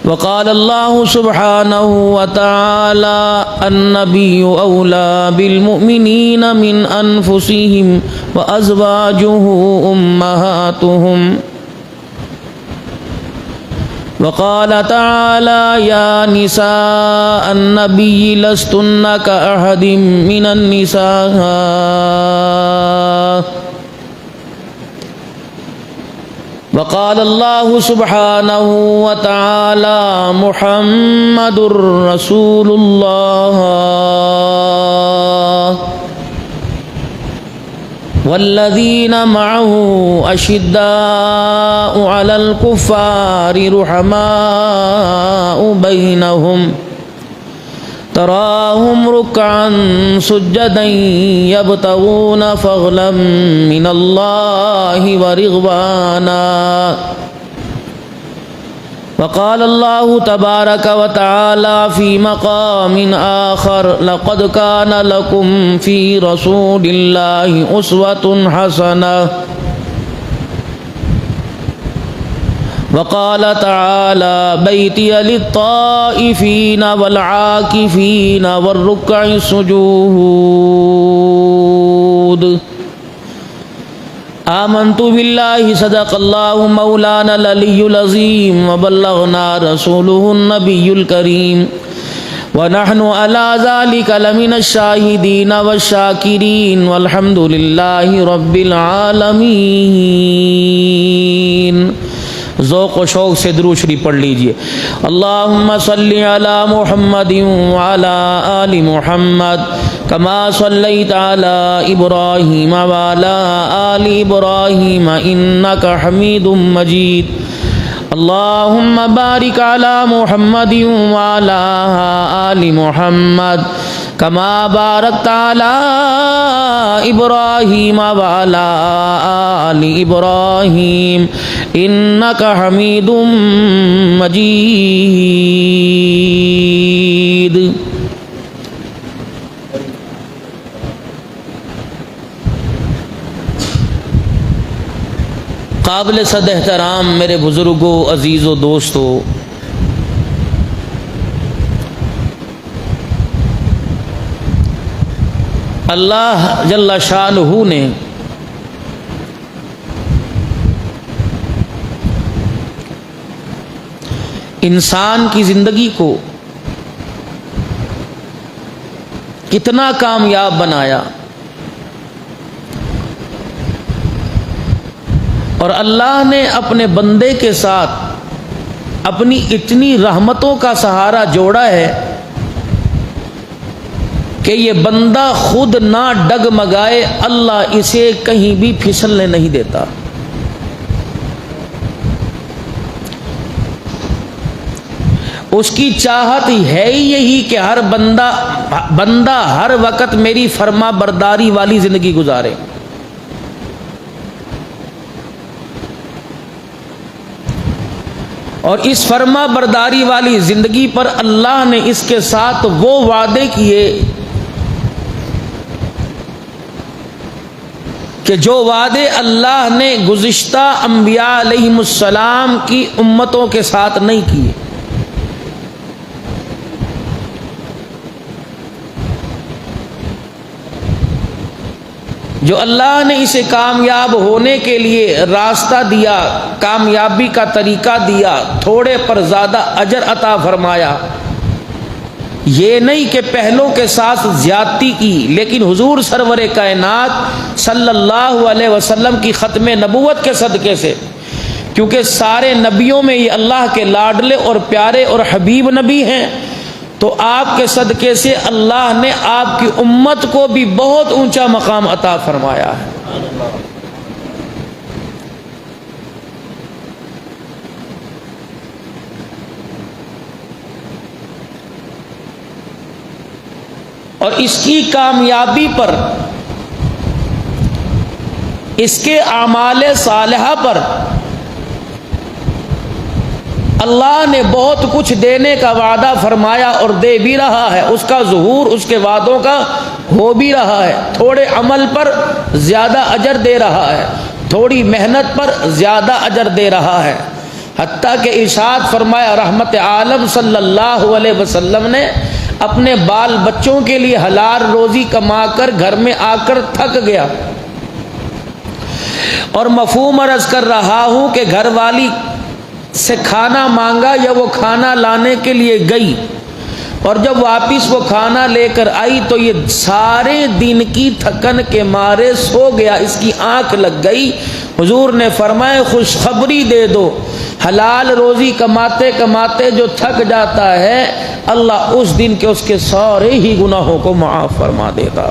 وقال الله سبحانه وتعالى النبي أولى بالمؤمنين من أنفسهم وأزواجه أمهاتهم وقال تعالى يا نساء النبي لستن كأحد من النساء وقال الله سبحانه وتعالى محمد رسول الله والذين معه أشداء على الكفار رحماء بينهم تراهم ركعا سجدا يبتغون فضلا من الله ورضوانا وقال الله تبارك وتعالى في مقام آخر لقد كان لكم في رسول الله أسوة حسنة وقال تعالى بيتي للطائفين والعاكفين والركع السجود آمنت بالله صدق الله مولانا العلي العظيم وبلغنا رسوله النبي الكريم ونحن على ذلك لمن الشاهدين والشاكرين والحمد لله رب العالمين۔ ذوق و شوق سے درود شریف پڑھ لیجئے۔ اللہم صلی علی محمد وعلی آل محمد کما صلیت علی ابراہیم وعلی آل ابراہیم انک حمید مجید۔ اللہم بارک علی محمد وعلی آل محمد کما بارکت علی ابراہیم وعلی آل ابراہیم انک حمید مجید۔ قابل صد احترام میرے بزرگوں، عزیز و دوستو، اللہ جل شانہ نے انسان کی زندگی کو کتنا کامیاب بنایا، اور اللہ نے اپنے بندے کے ساتھ اپنی اتنی رحمتوں کا سہارا جوڑا ہے کہ یہ بندہ خود نہ ڈگمگائے، اللہ اسے کہیں بھی پھسلنے نہیں دیتا۔ اس کی چاہت ہے ہی یہی کہ ہر بندہ ہر وقت میری فرما برداری والی زندگی گزارے۔ اور اس فرما برداری والی زندگی پر اللہ نے اس کے ساتھ وہ وعدے کیے کہ جو وعدے اللہ نے گزشتہ انبیاء علیہم السلام کی امتوں کے ساتھ نہیں کیے۔ جو اللہ نے اسے کامیاب ہونے کے لیے راستہ دیا، کامیابی کا طریقہ دیا، تھوڑے پر زیادہ اجر عطا فرمایا، یہ نہیں کہ پہلوں کے ساتھ زیادتی کی، لیکن حضور سرور کائنات صلی اللہ علیہ وسلم کی ختم نبوت کے صدقے سے، کیونکہ سارے نبیوں میں یہ اللہ کے لاڈلے اور پیارے اور حبیب نبی ہیں، تو آپ کے صدقے سے اللہ نے آپ کی امت کو بھی بہت اونچا مقام عطا فرمایا ہے۔ اور اس کی کامیابی پر، اس کے اعمال صالحہ پر اللہ نے بہت کچھ دینے کا وعدہ فرمایا اور دے بھی رہا ہے، اس کا ظہور اس کے وعدوں کا ہو بھی رہا ہے، تھوڑے عمل پر زیادہ اجر دے رہا ہے، تھوڑی محنت پر زیادہ اجر دے رہا ہے۔ حتیٰ کہ ارشاد فرمایا رحمت عالم صلی اللہ علیہ وسلم نے اپنے بال بچوں کے لیے حلال روزی کما کر گھر میں آ کر تھک گیا اور مفہوم عرض کر رہا ہوں کہ گھر والی سے کھانا مانگا یا وہ کھانا لانے کے لیے گئی اور جب واپس وہ کھانا لے کر آئی تو یہ سارے دن کی تھکن کے مارے سو گیا، اس کی آنکھ لگ گئی۔ حضور نے فرمایا خوشخبری دے دو، حلال روزی کماتے کماتے جو تھک جاتا ہے اللہ اس دن کے اس کے سارے ہی گناہوں کو معاف فرما دے گا۔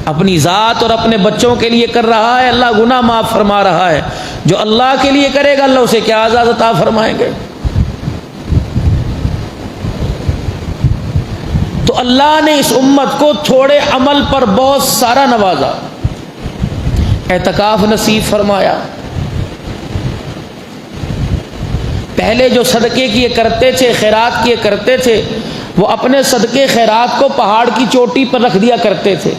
اپنی ذات اور اپنے بچوں کے لیے کر رہا ہے، اللہ گناہ معاف فرما رہا ہے۔ جو اللہ کے لیے کرے گا اللہ اسے کیا اعزاز عطا فرمائیں گے۔ تو اللہ نے اس امت کو تھوڑے عمل پر بہت سارا نوازا، اعتکاف نصیب فرمایا۔ پہلے جو صدقے کیے کرتے تھے، خیرات کیے کرتے تھے، وہ اپنے صدقے خیرات کو پہاڑ کی چوٹی پر رکھ دیا کرتے تھے۔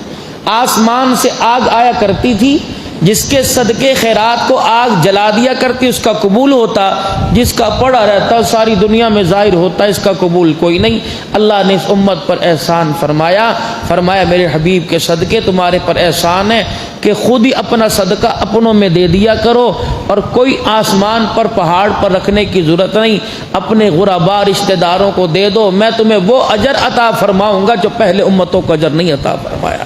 آسمان سے آگ آیا کرتی تھی، جس کے صدقے خیرات کو آگ جلا دیا کرتی، اس کا قبول ہوتا، جس کا پڑا رہتا ساری دنیا میں ظاہر ہوتا، اس کا قبول کوئی نہیں۔ اللہ نے اس امت پر احسان فرمایا، فرمایا میرے حبیب کے صدقے تمہارے پر احسان ہے کہ خود ہی اپنا صدقہ اپنوں میں دے دیا کرو اور کوئی آسمان پر پہاڑ پر رکھنے کی ضرورت نہیں، اپنے غربا رشتہ داروں کو دے دو، میں تمہیں وہ اجر عطا فرماؤں گا جو پہلے امتوں کو اجر نہیں عطا فرمایا۔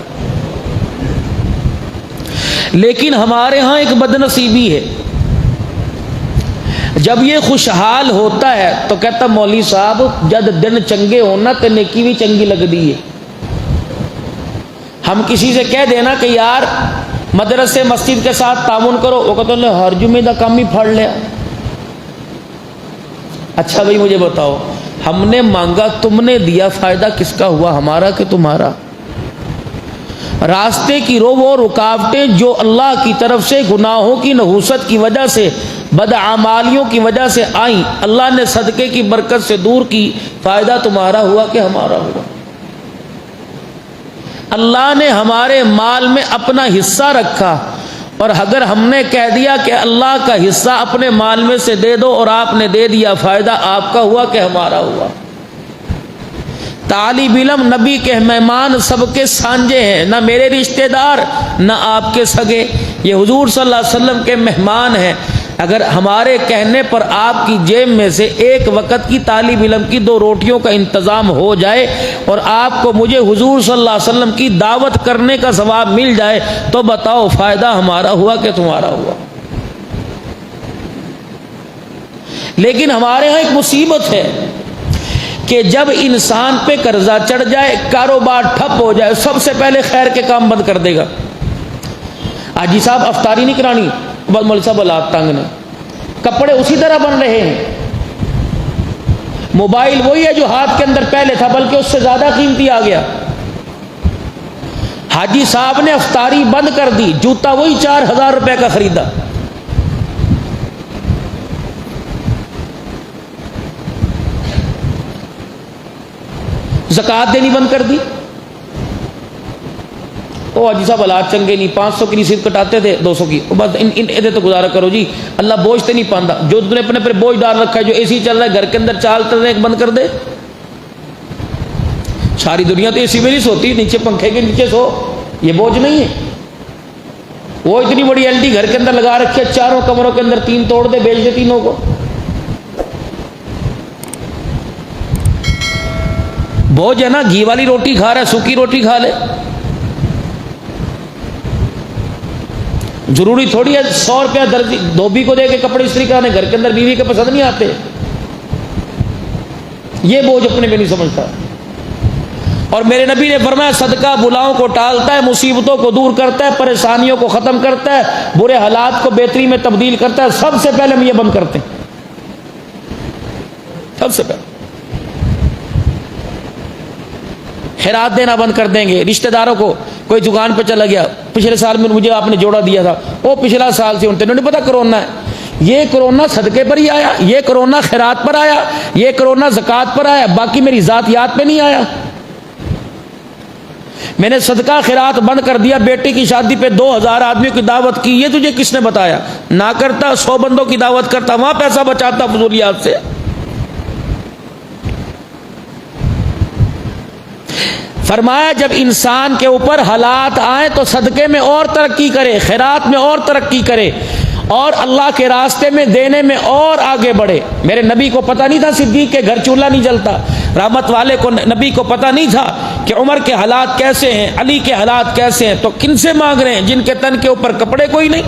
لیکن ہمارے ہاں ایک بد نصیبی ہے، جب یہ خوشحال ہوتا ہے تو کہتا مولوی صاحب جد دن چنگے ہونا تے نیکی بھی چنگی لگ دی ہے۔ ہم کسی سے کہہ دینا کہ یار مدرسے مسجد کے ساتھ تعاون کرو، وہ کہتے ہیں ہر جمعے دا کام ہی پھاڑ لیا۔ اچھا بھائی مجھے بتاؤ، ہم نے مانگا تم نے دیا، فائدہ کس کا ہوا، ہمارا کہ تمہارا؟ راستے کی وہ رکاوٹیں جو اللہ کی طرف سے گناہوں کی نحوست کی وجہ سے، بدعمالیوں کی وجہ سے آئیں، اللہ نے صدقے کی برکت سے دور کی، فائدہ تمہارا ہوا کہ ہمارا ہوا؟ اللہ نے ہمارے مال میں اپنا حصہ رکھا، اور اگر ہم نے کہہ دیا کہ اللہ کا حصہ اپنے مال میں سے دے دو اور آپ نے دے دیا، فائدہ آپ کا ہوا کہ ہمارا ہوا؟ طالب علم نبی کے مہمان سب کے سانجے ہیں، نہ میرے رشتہ دار نہ آپ کے سگے، یہ حضور صلی اللہ علیہ وسلم کے مہمان ہیں۔ اگر ہمارے کہنے پر آپ کی جیب میں سے ایک وقت کی طالب علم کی 2 روٹیوں کا انتظام ہو جائے اور آپ کو مجھے حضور صلی اللہ علیہ وسلم کی دعوت کرنے کا ثواب مل جائے تو بتاؤ فائدہ ہمارا ہوا کہ تمہارا ہوا؟ لیکن ہمارے ہاں ایک مصیبت ہے کہ جب انسان پہ قرضہ چڑھ جائے، کاروبار ٹھپ ہو جائے، سب سے پہلے خیر کے کام بند کر دے گا۔ حاجی صاحب افطاری نہیں کرانی، بس مولوی صاحب اولاد تنگ نے، کپڑے اسی طرح بن رہے ہیں، موبائل وہی ہے جو ہاتھ کے اندر پہلے تھا بلکہ اس سے زیادہ قیمتی آ گیا۔ حاجی صاحب نے افطاری بند کر دی، جوتا وہی 4000 روپے کا خریدا۔ زکوٰۃ دینی بند کر دی۔ او حاجی صاحب حالات چنگے نہیں، 500 کی رسید کٹاتے تھے 200 کی، بس ان تو گزارا کرو جی، اللہ بوجھ تے نہیں پاندا، جو تم نے اپنے پر بوجھ ڈال رکھا ہے، جو اے سی چل رہا ہے گھر کے اندر چالتے رہے بند کر دے۔ ساری دنیا تو اے سی میں نہیں سوتی، نیچے پنکھے کے نیچے سو، یہ بوجھ نہیں ہے۔ وہ اتنی بڑی ایل ڈی گھر کے اندر لگا رکھی ہے، چاروں کمروں کے اندر 3 توڑ دے، بیچ دے تینوں کو۔ بوجھ ہے نا، گھی والی روٹی کھا رہا ہے، سوکھی روٹی کھا لے۔ ضروری تھوڑی ہے 100 روپیہ درزی دھوبی کو دے کے کپڑے استری کرانے، گھر کے اندر بیوی کے پسند نہیں آتے، یہ بوجھ اپنے میں نہیں سمجھتا۔ اور میرے نبی نے فرمایا صدقہ بلاؤں کو ٹالتا ہے، مصیبتوں کو دور کرتا ہے، پریشانیوں کو ختم کرتا ہے، برے حالات کو بہتری میں تبدیل کرتا ہے۔ سب سے پہلے ہم یہ بند کرتے ہیں، سب سے پہلے خیرات دینا بند کر دیں گے۔ رشتہ داروں کو کوئی دکان پہ چلا گیا، پچھلے سال میں مجھے آپ نے جوڑا دیا تھا، وہ پچھلا سال سے انہیں نہیں پتا کرونا ہے، یہ کرونا صدقے پر ہی آیا، یہ کرونا خیرات پر آیا، یہ کرونا زکوٰۃ پر آیا، باقی میری ذاتیات پہ نہیں آیا۔ میں نے صدقہ خیرات بند کر دیا، بیٹی کی شادی پہ 2000 آدمیوں کی دعوت کی، یہ تجھے کس نے بتایا؟ نہ کرتا 100 بندوں کی دعوت کرتا، وہاں پیسہ بچاتا فضولیات سے۔ فرمایا جب انسان کے اوپر حالات آئیں تو صدقے میں اور ترقی کرے، خیرات میں اور ترقی کرے، اور اللہ کے راستے میں دینے میں اور آگے بڑھے۔ میرے نبی کو پتہ نہیں تھا صدیق کے گھر چولہا نہیں جلتا، رحمت والے کو نبی کو پتہ نہیں تھا کہ عمر کے حالات کیسے ہیں، علی کے حالات کیسے ہیں، تو کن سے مانگ رہے ہیں جن کے تن کے اوپر کپڑے کوئی نہیں؟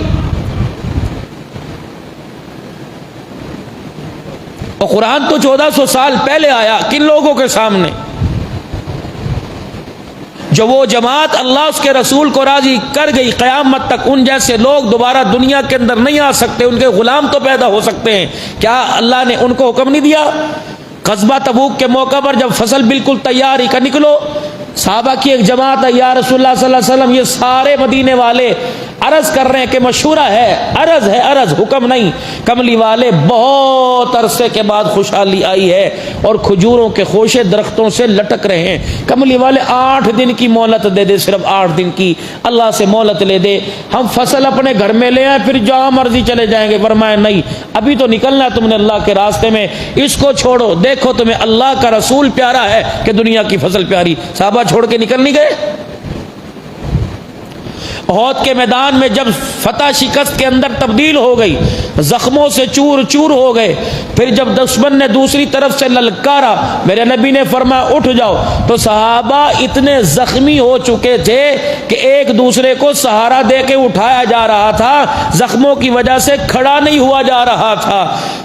اور قرآن تو 1400 سال پہلے آیا، کن لوگوں کے سامنے؟ جو وہ جماعت اللہ اس کے رسول کو راضی کر گئی، قیامت تک ان جیسے لوگ دوبارہ دنیا کے اندر نہیں آ سکتے، ان کے غلام تو پیدا ہو سکتے ہیں۔ کیا اللہ نے ان کو حکم نہیں دیا؟ غزوہ تبوک کے موقع پر جب فصل بالکل تیار ہی کا نکلو، صحابہ کی ایک جماعت ہے، یا رسول اللہ صلی اللہ علیہ وسلم، یہ سارے مدینے والے عرض کر رہے ہیں کہ مشورہ ہے، عرض حکم نہیں۔ کملی والے بہت عرصے کے بعد خوشحالی آئی ہے اور کھجوروں کے خوشے درختوں سے لٹک رہے ہیں۔ کملی والے 8 دن کی مہلت دے دے، صرف 8 دن کی اللہ سے مہلت لے دے، ہم فصل اپنے گھر میں لے آئیں، پھر جہاں مرضی چلے جائیں گے۔ فرمایا نہیں، ابھی تو نکلنا ہے تم نے اللہ کے راستے میں، اس کو چھوڑو، دیکھو تمہیں اللہ کا رسول پیارا ہے کہ دنیا کی فصل پیاری۔ صحابہ چھوڑ کے نکل نہیں گئے۔ احد کے میدان میں جب فتح شکست کے اندر تبدیل ہو گئی، زخموں سے چور چور ہو گئے، پھر جب دشمن نے دوسری طرف سے للکارا، میرے نبی نے فرمایا اٹھ جاؤ، تو صحابہ اتنے زخمی ہو چکے تھے کہ ایک دوسرے کو سہارا دے کے اٹھایا جا رہا تھا، زخموں کی وجہ سے کھڑا نہیں ہوا جا رہا تھا،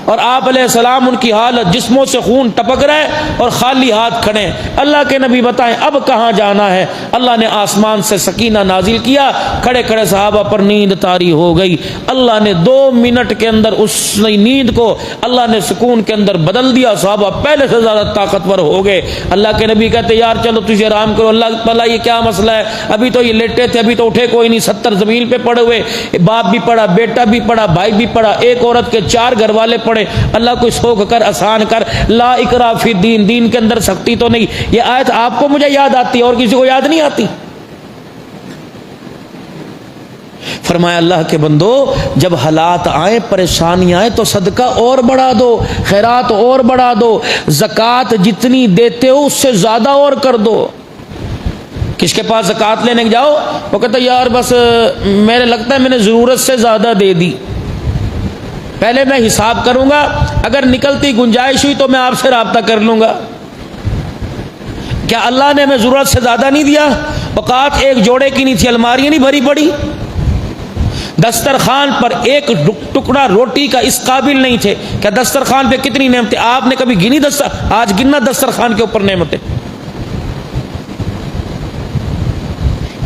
اور آپ علیہ السلام ان کی حالت جسموں سے خون ٹپک رہا ہے اور خالی ہاتھ کھڑے۔ اللہ کے نبی بتائیں اب کہاں جانا ہے؟ اللہ نے آسمان سے سکینہ نازل کیا، کھڑے کھڑے صحابہ پر نیند طاری ہو گئی۔ اللہ نے 2 منٹ کے اندر اس نیند کو اللہ نے سکون کے اندر بدل دیا، صحابہ پہلے سے زیادہ طاقتور ہو گئے۔ اللہ کے نبی کہتے یار چلو تجھے آرام کرو، اللہ تعالیٰ یہ کیا مسئلہ ہے؟ ابھی تو یہ لیٹے تھے، ابھی تو اٹھے کوئی نہیں، 70 زمین پہ پڑے ہوئے، باپ بھی پڑا، بیٹا بھی پڑا، بھائی بھی پڑا، ایک عورت کے 4 گھر والے پڑے۔ اللہ کوئی سوکھ کر آسان کر، لا اکراہ فی الدین، دین کے اندر سختی تو نہیں۔ یہ آیت آپ کو مجھے یاد آتی ہے اور کسی کو یاد نہیں آتی؟ فرمایا اللہ کے بندو جب حالات آئیں، پریشانیاں آئیں تو صدقہ اور بڑھا دو، خیرات اور بڑھا دو، زکوٰۃ جتنی دیتے ہو اس سے زیادہ اور کر دو۔ کس کے پاس زکوٰۃ لینے جاؤ، وہ کہتا یار بس میرے لگتا ہے میں نے ضرورت سے زیادہ دے دی، پہلے میں حساب کروں گا، اگر نکلتی گنجائش ہوئی تو میں آپ سے رابطہ کر لوں گا۔ کیا اللہ نے ہمیں ضرورت سے زیادہ نہیں دیا؟ اوقات ایک جوڑے کی نہیں تھی، الماریاں نہیں بھری پڑی، دسترخوان پر ایک ٹکڑا روٹی کا اس قابل نہیں تھے۔ کیا دسترخوان پہ کتنی نعمتیں آپ نے کبھی گنی؟ آج گننا دسترخوان کے اوپر نعمتیں؟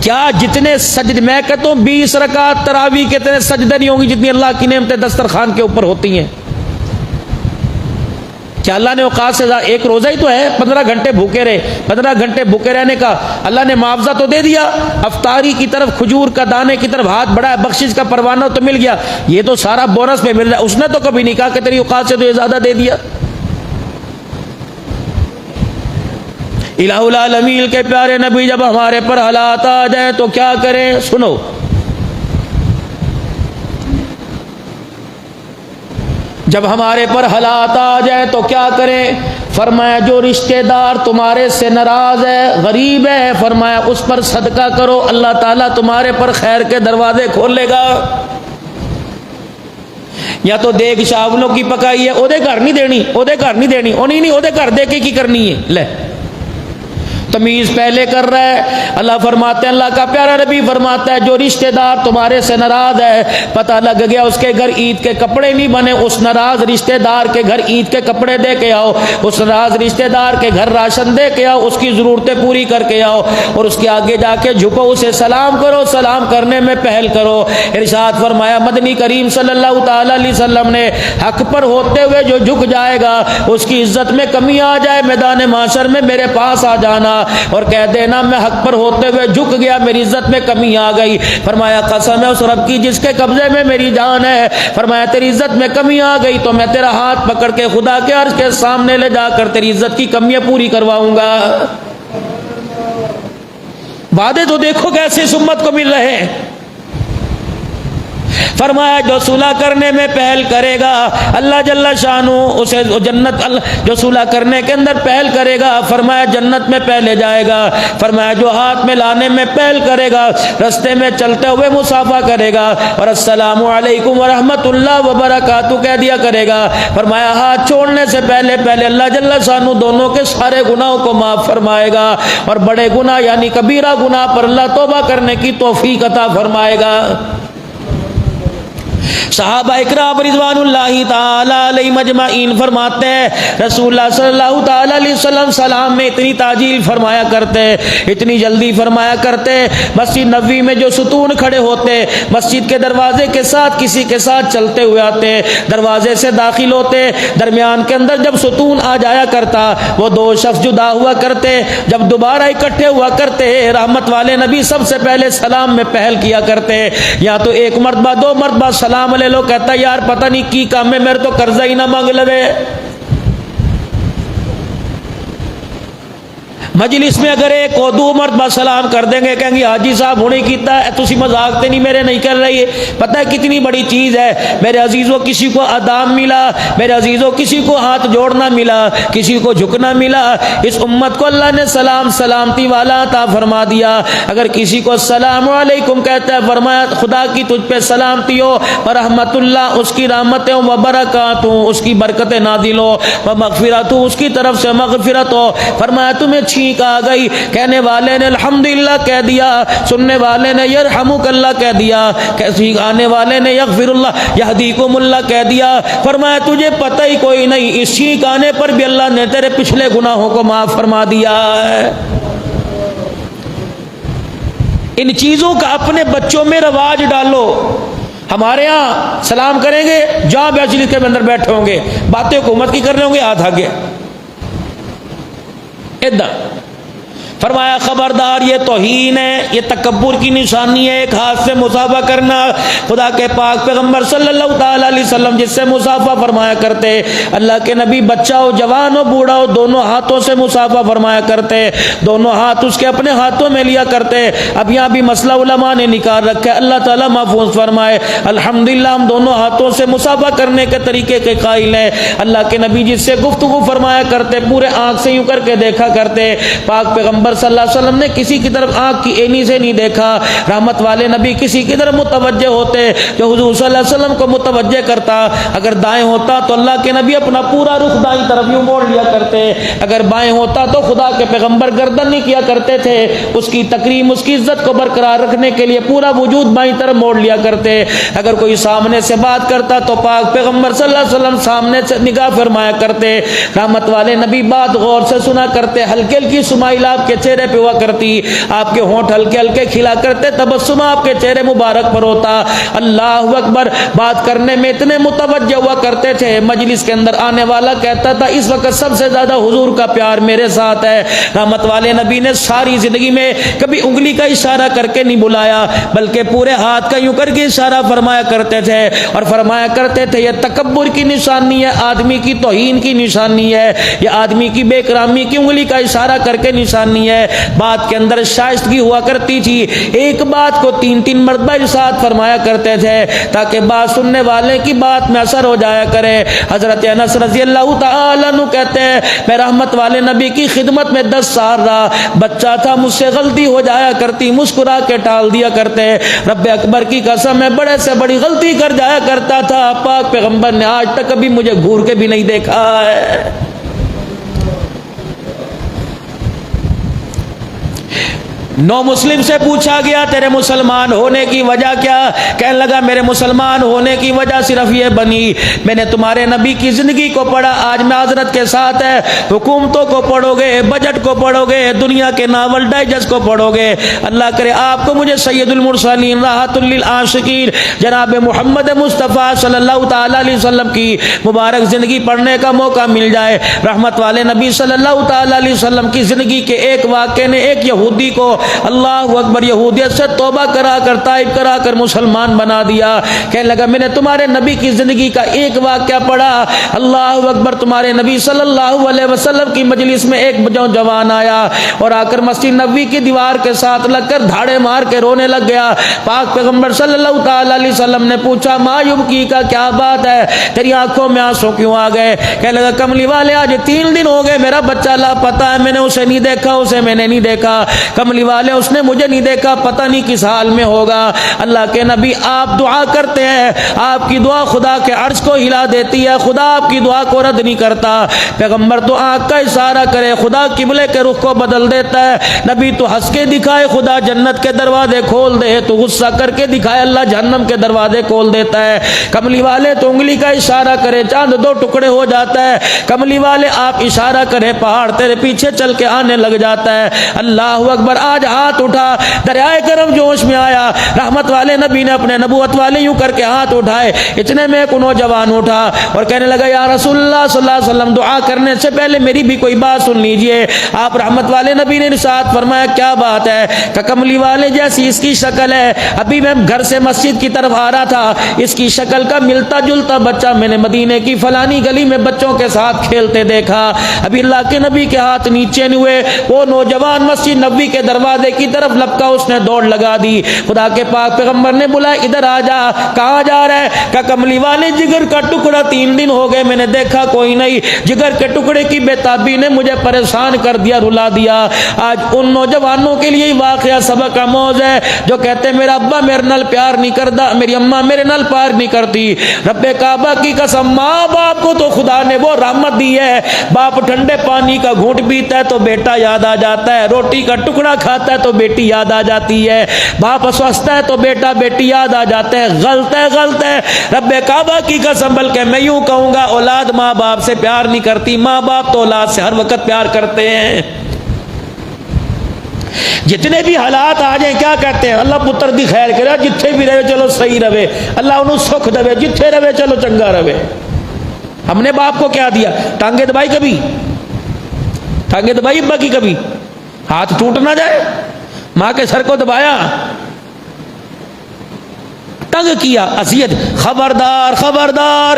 کیا جتنے سجد، میں کہتا ہوں 20 رکعت تراویح کے اتنے سجدے نہیں ہوں گی جتنی اللہ کی نعمتیں دسترخوان کے اوپر ہوتی ہیں۔ کیا اللہ نے اوقات سے ایک روزہ ہی تو ہے، 15 گھنٹے بھوکے رہے، 15 گھنٹے بھوکے رہنے کا اللہ نے معاوضہ تو دے دیا، افطاری کی طرف کھجور کا دانے کی طرف ہاتھ بڑھایا، بخشش کا پروانہ تو مل گیا، یہ تو سارا بونس میں مل رہا ہے۔ اس نے تو کبھی نہیں کہا کہ تیری اوقات سے تو یہ زیادہ دے دیا۔ الہ العالمین کے پیارے نبی جب ہمارے پر حالات آ جائیں تو کیا کریں؟ سنو، جب ہمارے پر حالات آ جائیں تو کیا کریں؟ فرمایا جو رشتہ دار تمہارے سے ناراض ہے، غریب ہے، فرمایا اس پر صدقہ کرو، اللہ تعالیٰ تمہارے پر خیر کے دروازے کھول لے گا۔ یا تو دیگ چاولوں کی پکائی ہے، اودے گھر نہیں دینی، اودے گھر نہیں دینی، او نہیں اودے گھر دے کے کی کرنی ہے، لے تمیز پہلے کر رہا ہے۔ اللہ فرماتے ہیں، اللہ کا پیارا نبی فرماتا ہے جو رشتہ دار تمہارے سے ناراض ہے، پتہ لگ گیا اس کے گھر عید کے کپڑے نہیں بنے، اس ناراض رشتہ دار کے گھر عید کے کپڑے دے کے آؤ، اس ناراض رشتہ دار کے گھر راشن دے کے آؤ، اس کی ضرورتیں پوری کر کے آؤ، اور اس کے آگے جا کے جھکو، اسے سلام کرو، سلام کرنے میں پہل کرو۔ ارشاد فرمایا مدنی کریم صلی اللہ تعالی علیہ وسلم نے حق پر ہوتے ہوئے جو جھک جائے گا اس کی عزت میں کمی آ جائے، میدان محشر میں میرے پاس آ جانا اور کہہ دینا میں حق پر ہوتے ہوئے جھک گیا، میری عزت میں کمی آ گئی۔ فرمایا قسم ہے اس رب کی جس کے قبضے میں میری جان ہے، فرمایا تیری عزت میں کمی آ گئی تو میں تیرا ہاتھ پکڑ کے خدا کے عرش کے سامنے لے جا کر تیری عزت کی کمیاں پوری کرواؤں گا۔ وعدے تو دیکھو کیسے اس امت کو مل رہے ہیں۔ فرمایا جو صلح کرنے میں پہل کرے گا اللہ جل شانہ اسے جنت، جو صلح کرنے کے اندر پہل کرے گا فرمایا جنت میں پہلے جائے گا۔ فرمایا جو ہاتھ میں لانے میں پہل کرے گا، رستے میں چلتے ہوئے مصافحہ کرے گا اور السلام علیکم ورحمۃ اللہ وبرکاتہ کہہ دیا کرے گا۔ فرمایا ہاتھ چھوڑنے سے پہلے پہلے اللہ جل شانہ دونوں کے سارے گناہوں کو معاف فرمائے گا اور بڑے گناہ یعنی کبیرہ گناہ پر اللہ توبہ کرنے کی توفیق عطا فرمائے گا۔ صحابہ اکرام رضوان اللہ تعالی علیہ مجمعین فرماتے ہیں رسول اللہ صلی اللہ تعالی علیہ وسلم سلام میں اتنی تعجیل فرمایا کرتے، اتنی جلدی فرمایا کرتے، مسجد نبوی میں جو ستون کھڑے ہوتے مسجد کے دروازے کے ساتھ کسی کے ساتھ چلتے ہوئے آتے، دروازے سے داخل ہوتے، درمیان کے اندر جب ستون آ جایا کرتا وہ دو شخص جدا ہوا کرتے، جب دوبارہ اکٹھے ہوا کرتے رحمت والے نبی سب سے پہلے سلام میں پہل کیا کرتے، یا تو ایک مرتبہ دو مرتبہ سلام لے لو، کہتا یار پتہ نہیں کی کام میں میرے تو قرضہ ہی نہ مانگ لوے۔ مجلس میں اگر ایک کو دو مرتبہ سلام کر دیں گے کہیں گے حاجی صاحب ہونے کیتا ہے تسی مذاق تے نہیں میرے نہیں کر رہی، پتہ ہے کتنی بڑی چیز ہے میرے عزیزوں، کسی کو آداب ملا میرے عزیزوں، کسی کو ہاتھ جوڑنا ملا، کسی کو جھکنا ملا۔ اس امت کو اللہ نے سلام سلامتی والا عطا فرما دیا۔ اگر کسی کو السلام علیکم کہتا ہے فرمایا خدا کی تجھ پہ سلامتی ہو اور رحمت اللہ اس کی رحمتیں و برکات ہوں، اس کی برکتیں نازل ہو و مغفرت ہوں، اس کی طرف سے مغفرت ہو۔ فرمایا تمہیں چھینک آ گئی، کہنے والے نے الحمدللہ کہہ دیا، سننے والے نے یرحمک اللہ کہہ دیا، آنے والے نے یغفر اللہ یہدیکم اللہ کہہ دیا۔ فرمایا تجھے پتہ ہی کوئی نہیں اس چھینک آنے پر بھی اللہ نے تیرے پچھلے گناہوں کو معاف فرما دیا ہے۔ ان چیزوں کا اپنے بچوں میں رواج ڈالو۔ ہمارے ہاں سلام کریں گے جہاں بیچلی کے اندر بیٹھے ہوں گے، باتیں حکومت کی کر رہے ہوں گے، ہاتھ آگے ادھر۔ فرمایا خبردار یہ توہین ہے، یہ تکبر کی نشانی ہے، ایک ہاتھ سے مصافحہ کرنا۔ خدا کے پاک پیغمبر صلی اللہ تعالی علیہ وسلم جس سے مصافحہ فرمایا کرتے، اللہ کے نبی بچہ ہو جوان ہو بوڑھا ہو دونوں ہاتھوں سے مصافحہ فرمایا کرتے، دونوں ہاتھ اس کے اپنے ہاتھوں میں لیا کرتے۔ اب یہاں بھی مسئلہ علماء نے نکال رکھا ہے، اللہ تعالیٰ محفوظ فرمائے۔ الحمدللہ ہم دونوں ہاتھوں سے مصافحہ کرنے کے طریقے کے قائل ہیں۔ اللہ کے نبی جس سے گفتگو فرمایا کرتے پورے آنکھ سے یوں کر کے دیکھا کرتے، پاک پیغمبر صلی اللہ علیہ وسلم نے کسی کی طرف آنکھ کی اینی سے نہیں دیکھا۔ رحمت والے نبی کسی کی طرف متوجہ ہوتے جو حضور صلی اللہ علیہ وسلم کو متوجہ کرتا، اگر دائیں ہوتا تو اللہ کے نبی اپنا پورا رخ دائیں طرف یوں موڑ لیا کرتے، اگر بائیں ہوتا تو خدا کے پیغمبر گردن نہیں کیا کرتے تھے، اس کی تکریم اس کی عزت کو برقرار رکھنے کے لیے پورا وجود بائیں طرف موڑ لیا کرتے۔ اگر کوئی سامنے سے بات کرتا تو پاک پیغمبر صلی اللہ علیہ وسلم سامنے سے نگاہ فرمایا کرتے۔ رحمت والے نبی بات غور سے سنا کرتے، ہلکی ہلکی سمائل آپ کے چہرے پہ ہوا کرتی، آپ کے ہونٹ ہلکے ہلکے کھلا کرتے، تبسم آپ کے چہرے مبارک پر ہوتا۔ اللہ اکبر، بات کرنے میں اتنے متوجہ ہوا کرتے تھے، مجلس کے اندر آنے والا کہتا تھا اس وقت سب سے زیادہ حضور کا پیار میرے ساتھ ہے۔ رحمت والے نبی نے ساری زندگی میں کبھی انگلی کا اشارہ کر کے نہیں بلایا، بلکہ پورے ہاتھ کا یوں کر کے اشارہ فرمایا کرتے تھے اور فرمایا کرتے تھے یہ تکبر کی نشانی ہے، آدمی کی توہین کی نشانی ہے، یہ آدمی کی بے کرامی کی انگلی کا اشارہ کر کے نشانی ہے۔ بات کے اندر شائستگی ہوا کرتی تھی، ایک بات کو تین تین مرتبہ ارشاد فرمایا کرتے تھے تاکہ بات سننے والے کی بات میں اثر ہو جایا کرے۔ حضرت انس رضی اللہ تعالیٰ عنہ کہتے ہیں میں رحمت والے نبی کی خدمت میں 10 سال رہا، بچہ تھا مجھ سے غلطی ہو جایا کرتی، مسکرا کے ٹال دیا کرتے، رب اکبر کی قسم میں بڑے سے بڑی غلطی کر جایا کرتا تھا، پاک پیغمبر نے آج تک کبھی مجھے گھور کے بھی نہیں دیکھا ہے۔ نو مسلم سے پوچھا گیا تیرے مسلمان ہونے کی وجہ کیا؟ کہنے لگا میرے مسلمان ہونے کی وجہ صرف یہ بنی میں نے تمہارے نبی کی زندگی کو پڑھا، آج میں حضرت کے ساتھ ہے، حکومتوں کو پڑھو گے، بجٹ کو پڑھو گے، دنیا کے ناول ڈائجسٹ کو پڑھو گے، اللہ کرے آپ کو مجھے سید المرسلین راحت للعاشقین جناب محمد مصطفیٰ صلی اللہ تعالی علیہ وسلم کی مبارک زندگی پڑھنے کا موقع مل جائے۔ رحمت والے نبی صلی اللہ تعالی علیہ وسلم کی زندگی کے ایک واقعے نے ایک یہودی کو اللہ اکبر، یہودیت سے توبہ کرا کر طائب کرا کر مسلمان بنا دیا۔ کہنے لگا میں نے تمہارے نبی کی زندگی کا ایک واقعہ پڑھا، اللہ اکبر، تمہارے نبی صلی اللہ علیہ وسلم کی مجلس میں ایک جوان آیا اور آ کر مسجد نبوی کی دیوار کے ساتھ لگ کر دھاڑے مار کے رونے لگ گیا۔ پاک پیغمبر صلی اللہ تعالی علیہ وسلم نے پوچھا ما یبکی کا، کیا بات ہے، تیری آنکھوں میں آنسو کیوں آ گئے؟ کہنے لگا کملی والے آج 3 دن ہو گئے میرا بچہ لاپتہ ہے، میں نے اسے نہیں دیکھا، اسے میں نے نہیں دیکھا، کملی والے اس نے مجھے نہیں دیکھا، پتہ نہیں کس حال میں ہوگا۔ اللہ کے نبی آپ دعا کرتے ہیں، آپ کی دعا خدا کے عرش کو ہلا دیتی ہے، خدا آپ کی دعا کو رد نہیں کرتا۔ پیغمبر تو آنکھ کا اشارہ کرے خدا قبلے کے رخ کو بدل دیتا ہے، نبی تو ہنس کے دکھائے خدا جنت کے دروازے کھول دے، تو غصہ کر کے دکھائے اللہ جہنم کے دروازے کھول دیتا ہے۔ کملی والے تو انگلی کا اشارہ کرے چاند 2 ٹکڑے ہو جاتا ہے، کملی والے آپ اشارہ کرے پہاڑ تیرے پیچھے چل کے آنے لگ جاتا ہے۔ اللہ اکبر، آج ہاتھ اٹھا، دریائے کرم جوش میں آیا، رحمت والے نبی نے اپنے نبوت والے یوں کر کے ہاتھ اٹھائے، اتنے میں ایک نوجوان اٹھا اور کہنے لگا یا رسول اللہ صلی اللہ علیہ وسلم دعا کرنے سے پہلے میری بھی کوئی بات سن لیجئے۔ آپ رحمت والے نبی نے ارشاد فرمایا کیا بات ہے؟ کہ کملی والے جیسی اس کی شکل ہے، ابھی میں گھر سے مسجد کی طرف آ رہا تھا، اس کی شکل کا ملتا جلتا بچہ میں نے مدینے کی فلانی گلی میں بچوں کے ساتھ کھیلتے دیکھا۔ ابھی اللہ کے نبی کے ہاتھ نیچے نہیں ہوئے، وہ نوجوان مسجد نبوی کے دروازے کی طرف لپکا، اس نے دوڑ لگا دی۔ خدا کے پاک پیغمبر نے بلایا ادھر آ جا۔ کہاں جا رہا ہے؟ کہ کملی والے جگر کا ٹکڑا 3 دن ہو گئے میں نے دیکھا کوئی نہیں، جگر کے ٹکڑے کی بے تابی نے مجھے پریشان کر دیا، رلا دیا۔ آج ان نوجوانوں کے لیے واقعہ سبق آموز ہے جو کہتے ہیں میرا ابا میرے نال پیار نہیں کرتا، میری اماں میرے نال پیار نہیں کرتی۔ رب کعبہ کی قسم، ماں باپ کو تو خدا نے وہ رحمت دی ہے، باپ ٹھنڈے پانی کا گھونٹ پیتا ہے تو بیٹا یاد آ جاتا ہے، روٹی کا ٹکڑا کھاتا ہے تو بیٹی یاد آ جاتی ہے، باپ سوچتا ہے تو بیٹا بیٹی یاد آ جاتے ہیں۔ غلط ہے، غلط ہے رب کعبہ کی قسم، بلکہ میں یوں کہوں گا اولاد ماں باپ سے پیار نہیں کرتی، ماں باپ تو اولاد سے ہر وقت پیار کرتے ہیں۔ جتنے بھی حالات آ جائیں کیا کہتے ہیں اللہ پتر دی خیر کرے، جتھے بھی رہے چلو صحیح رہے، اللہ انہوں سکھ دے، جتھے رہے چلو چنگا رہے۔ ہم نے باپ کو کیا دیا؟ ٹانگیں دبائی کبھی؟ ٹانگیں دبائی ابا کی کبھی؟ ہاتھ ٹوٹ نہ جائے؟ ماں کے سر کو دبایا، تنگ کیا، اذیت۔ خبردار خبردار،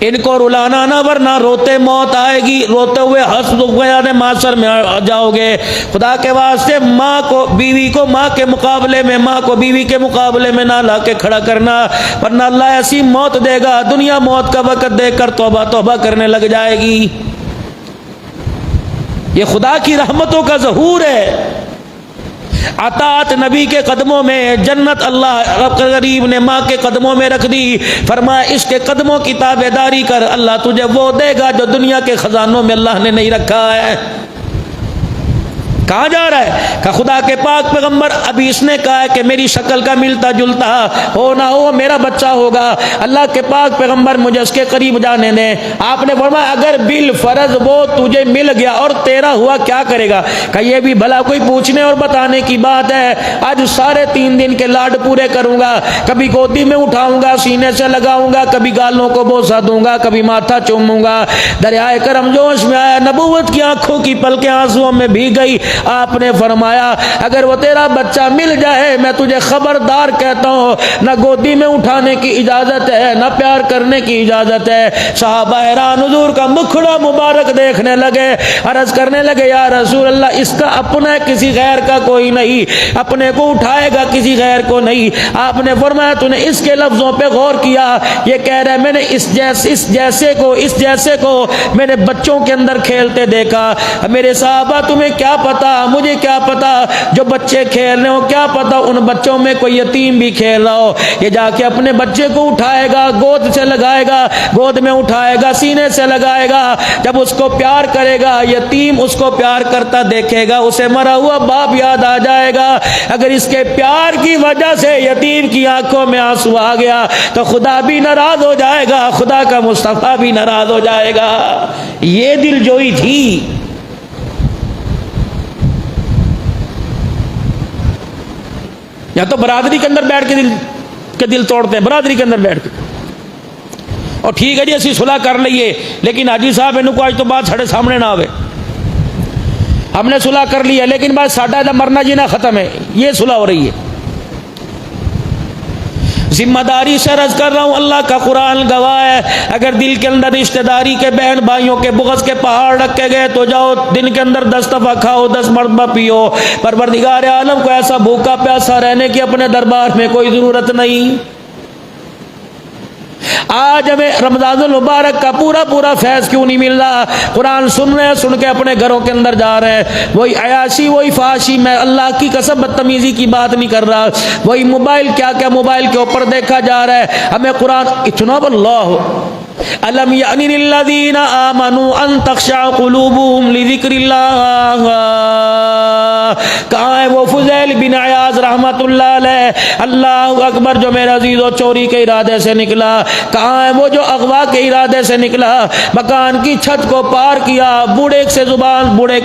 ان کو رلانا نہ ورنہ روتے موت آئے گی، روتے ہوئے حسد ہوئے معاشر میں جاؤ گے۔ خدا کے واسطے ماں کو بیوی کو ماں کے مقابلے میں، ماں کو بیوی کے مقابلے میں نہ لا کے کھڑا کرنا، ورنہ اللہ ایسی موت دے گا دنیا موت کا وقت دے کر توبہ توبہ کرنے لگ جائے گی۔ یہ خدا کی رحمتوں کا ظہور ہے۔ عطاعت نبی کے قدموں میں، جنت اللہ رب غریب نے ماں کے قدموں میں رکھ دی، فرمایا اس کے قدموں کی تابعداری کر، اللہ تجھے وہ دے گا جو دنیا کے خزانوں میں اللہ نے نہیں رکھا ہے۔ کہاں جا رہا ہے؟ کہ خدا کے پاک پیغمبر ابھی اس نے کہا ہے کہ میری شکل کا ملتا جلتا ہو نہ ہو میرا بچہ ہوگا، اللہ کے پاک پیغمبر مجھے اس کے قریب جانے دیں۔ آپ نے فرمایا اگر بالفرض وہ تجھے مل گیا اور تیرا ہوا کیا کرے گا؟ کہ یہ بھی بھلا کوئی پوچھنے اور بتانے کی بات ہے؟ آج سارے 3 دن کے لاڈ پورے کروں گا، کبھی گودی میں اٹھاؤں گا، سینے سے لگاؤں گا، کبھی گالوں کو بوسہ دوں گا، کبھی ماتھا چوموں گا۔ دریائے کرم جوش میں آیا، نبوت کی آنکھوں کی پلکیں آنسوؤں میں بھیگ گئی۔ آپ نے فرمایا اگر وہ تیرا بچہ مل جائے میں تجھے خبردار کہتا ہوں نہ گودی میں اٹھانے کی اجازت ہے نہ پیار کرنے کی اجازت ہے۔ صحابہ حیران حضور کا مکھڑا مبارک دیکھنے لگے، عرض کرنے لگے یا رسول اللہ اس کا اپنا کسی غیر کا کوئی نہیں، اپنے کو اٹھائے گا کسی غیر کو نہیں۔ آپ نے فرمایا تو نے اس کے لفظوں پہ غور کیا؟ یہ کہہ رہے میں نے اس جیسے کو میں نے بچوں کے اندر کھیلتے دیکھا۔ میرے صحابہ تمہیں کیا پتا، مجھے کیا پتا جو بچے کھیل رہے ہو، کیا پتا ان بچوں میں کوئی یتیم بھی کھیل رہا ہو۔ یہ جا کے اپنے بچے کو اٹھائے گا، گود سے لگائے گا، گود میں اٹھائے گا، سینے سے لگائے گا، جب اس کو پیار کرے گا، یتیم اس کو پیار کرتا دیکھے گا، اسے مرا ہوا باپ یاد آ جائے گا۔ اگر اس کے پیار کی وجہ سے یتیم کی آنکھوں میں آنسو آ گیا تو خدا بھی ناراض ہو جائے گا، خدا کا مصطفیٰ بھی ناراض ہو جائے گا۔ یہ دل جوئی تھی۔ یا تو برادری کے اندر بیٹھ کے دل توڑتے ہیں، برادری کے اندر بیٹھ کے، اور ٹھیک ہے جی اسی صلح کر لئیے، لیکن حاجی صاحب انہوں کو آج تو بات ساڑھے سامنے نہ آوے۔ ہم نے صلح کر لی ہے لیکن بس ساڈا دا مرنا جینا ختم ہے، یہ صلح ہو رہی ہے۔ ذمہ داری سے عرض کر رہا ہوں، اللہ کا قرآن گواہ ہے، اگر دل کے اندر رشتہ داری کے بہن بھائیوں کے بغض کے پہاڑ رکھے گئے تو جاؤ دن کے اندر 10 دفعہ کھاؤ، 10 مرتبہ پیو، پروردگار عالم کو ایسا بھوکا پیاسا رہنے کی اپنے دربار میں کوئی ضرورت نہیں۔ آج ہمیں رمضان المبارک کا پورا فیض کیوں نہیں مل رہا؟ قرآن سن رہے ہیں، سن کے اپنے گھروں کے اندر جا رہے ہیں، وہی عیاشی وہی فحاشی، میں اللہ کی قسم بدتمیزی کی بات نہیں کر رہا، وہی موبائل کیا موبائل کے اوپر دیکھا جا رہا ہے۔ ہمیں قرآن اتنا اللہ الم یعن للذین آمنوا ان تخشع قلوبهم لذکر اللہ، کہاں ہے وہ فضیل بن عیاض رحمت اللہ علیہ؟ اللہ اکبر، جو میرا عزیزو چوری کے ارادے سے نکلا، کہاں ہے وہ جو اغوا کے ارادے سے نکلا، مکان کی چھت کو پار کیا، بوڑھے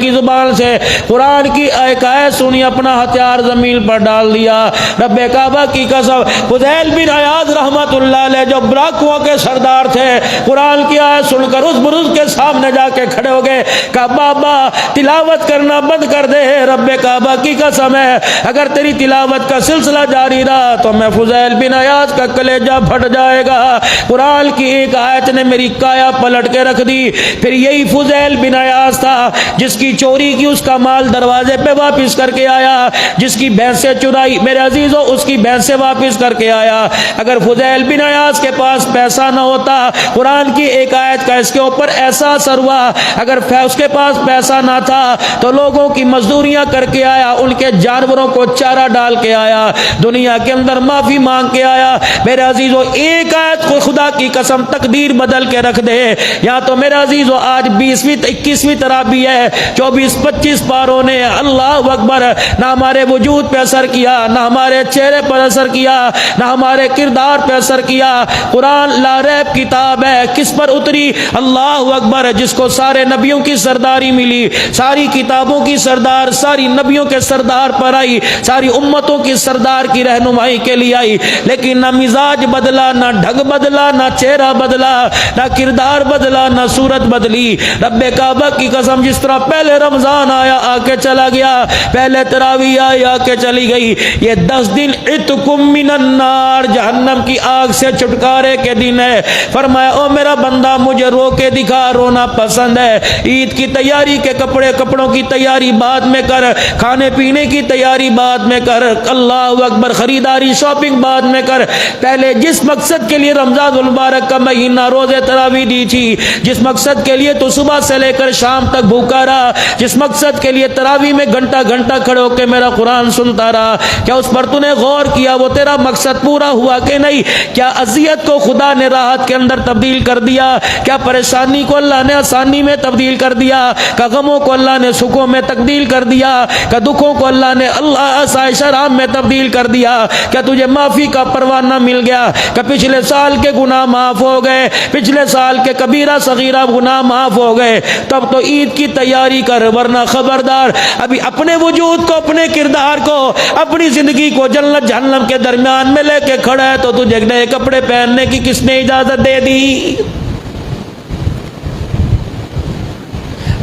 کی زبان سے قرآن کی ایک آیت سنی، اپنا ہتھیار زمین پر ڈال دیا۔ رب کعبہ کی قسم، فضیل بن عیاض رحمت اللہ علیہ جو ڈاکوؤں کے سردار تھے، قرآن کی آیت سن کر اس بروج کے سامنے جا کے کھڑے ہو گئے، کہا بابا تلاوت کرنا بند کر دے، رب کعبہ کی قسم ہے اگر تیری تلاوت کا سلسلہ جاری رہا تو میں فضیل بن عیاض کا کلیجہ پھٹ جائے گا۔ قرآن کی ایک آیت نے میری کایا پلٹ کے رکھ دی۔ پھر یہی فضیل بن عیاض تھا جس کی چوری کی اس کا مال دروازے پہ واپس کر کے آیا، جس کی بھینسیں چرائی میرے عزیزو اس کی بھینسیں واپس کر کے آیا۔ اگر فضیل بن عیاض کے پاس پیسہ نہ ہوتا، قرآن کی ایک آیت کا اس کے اوپر ایسا اثر ہوا، اگر اس کے پاس پیسہ نہ تھا تو لوگوں کی مزدوریاں کر کے آیا، ان کے جانوروں کو چارہ ڈال کے آیا، دنیا کے اندر معافی مانگ کے آیا۔ میرے عزیزو ایک آیت کو خدا کی قسم تقدیر بدل کے رکھ دے۔ یا تو میرے عزیزو آج 20ویں 21ویں تراویح ہے، 24-25 پاروں نے اللہ اکبر نہ ہمارے وجود پہ اثر کیا، نہ ہمارے چہرے پر اثر کیا، نہ ہمارے کردار پہ اثر کیا۔ قرآن لا ریب کتاب ہے، کس پر اتری؟ اللہ اکبر، جس کو سارے نبیوں کی سرداری ملی، ساری کتابوں کی سردار، ساری نبیوں کے سردار پر آئی، ساری امتوں کی سردار کی رہنمائی کے لیے آئی، لیکن نہ مزاج بدلا، نہ ڈھنگ بدلا، نہ چہرہ بدلا، نہ کردار بدلا، نہ صورت بدلی۔ رب کعبہ کی قسم، جس طرح پہلے رمضان آیا آ کے چلا گیا، پہلے تراویح آئی آ کے چلی گئی، یہ 10 دن عتقم من النار، جہنم کی آگ سے چھٹکارے کے دن ہے۔ فرمایا او میرا بندہ مجھے رو کے دکھا، رونا پسند ہے، عید کی تیاری کے کپڑوں کی تیاری بعد میں کر، کھانے پینے کی تیاری بعد میں کر، اللہ اکبر، خریداری شاپنگ بعد میں کر، پہلے جس مقصد کے لیے رمضان المبارک کا مہینہ روزے تراویح دی تھی، جس مقصد کے لیے تو صبح سے لے کر شام تک بھوکا رہا، جس مقصد کے لیے تراویح میں گھنٹہ کھڑے ہو کے میرا قرآن سنتا رہا، کیا اس پر تو نے غور کیا وہ تیرا مقصد پورا ہوا کہ نہیں؟ کیا اذیت کو خدا نے راحت کے اندر تبدیل کر دیا؟ کیا پریشانی کو اللہ نے آسانی میں تبدیل کر دیا؟ کیا غموں کو اللہ نے سکھوں میں تبدیل کر دیا؟ کیا دکھوں کو اللہ نے آسائش آرام میں تبدیل کر دیا؟ کیا تجھے معافی کا پروانہ مل گیا؟ کیا پچھلے سال کے گناہ معاف ہو گئے؟ پچھلے سال کے کبیرہ صغیرہ گناہ معاف ہو گئے؟ تب تو عید کی تیاری کر، ورنہ خبردار ابھی اپنے وجود کو، اپنے کردار کو، اپنی زندگی کو جنت جہنم کے درمیان میں لے کے کھڑا ہے تو تجھے نئے کپڑے پہننے کی کس نے اجازت دے دی؟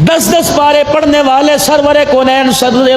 10 پارے پڑھنے والے سرور کونین صلی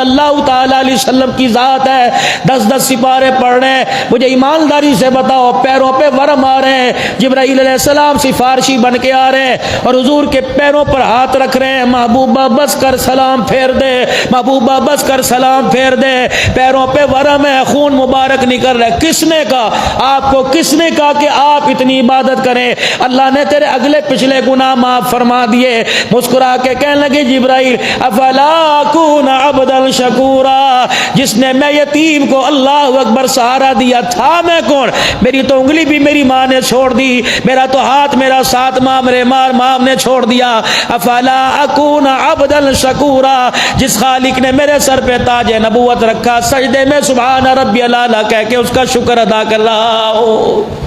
اللہ تعالی علیہ وسلم کی ذات ہے، 10 سپارے پڑھ رہے ہیں۔ مجھے ایمانداری سے بتاؤ، پیروں پہ ورم آ رہے ہیں، جبرائیل علیہ السلام سفارشی بن کے آ رہے ہیں اور حضور کے پیروں پر ہاتھ رکھ رہے ہیں، محبوبہ بس کر سلام پھیر دے، محبوبہ بس کر سلام پھیر دے، پیروں پہ ورم ہے، خون مبارک نکل رہا ہے۔ کس نے کہا آپ کو؟ کس نے کہا کہ آپ اتنی عبادت کریں؟ اللہ نے تیرے اگلے پچھلے گناہ معاف فرما دیے۔ مسکرا کے کہنے لگے جبرائیل افلا اکون عبدا شکورا، جس نے میں یتیم کو اللہ اکبر سہارا دیا تھا میں کون؟ میری تو انگلی بھی میری ماں نے چھوڑ دی، میرا تو ہاتھ میرا ساتھ ماں میرے ماں نے چھوڑ دیا۔ افلا اکون عبدا شکورا، جس خالق نے میرے سر پہ تاج نبوت رکھا، سجدے میں سبحان ربی الاعلی کہہ کے اس کا شکر ادا کر رہا ہوں۔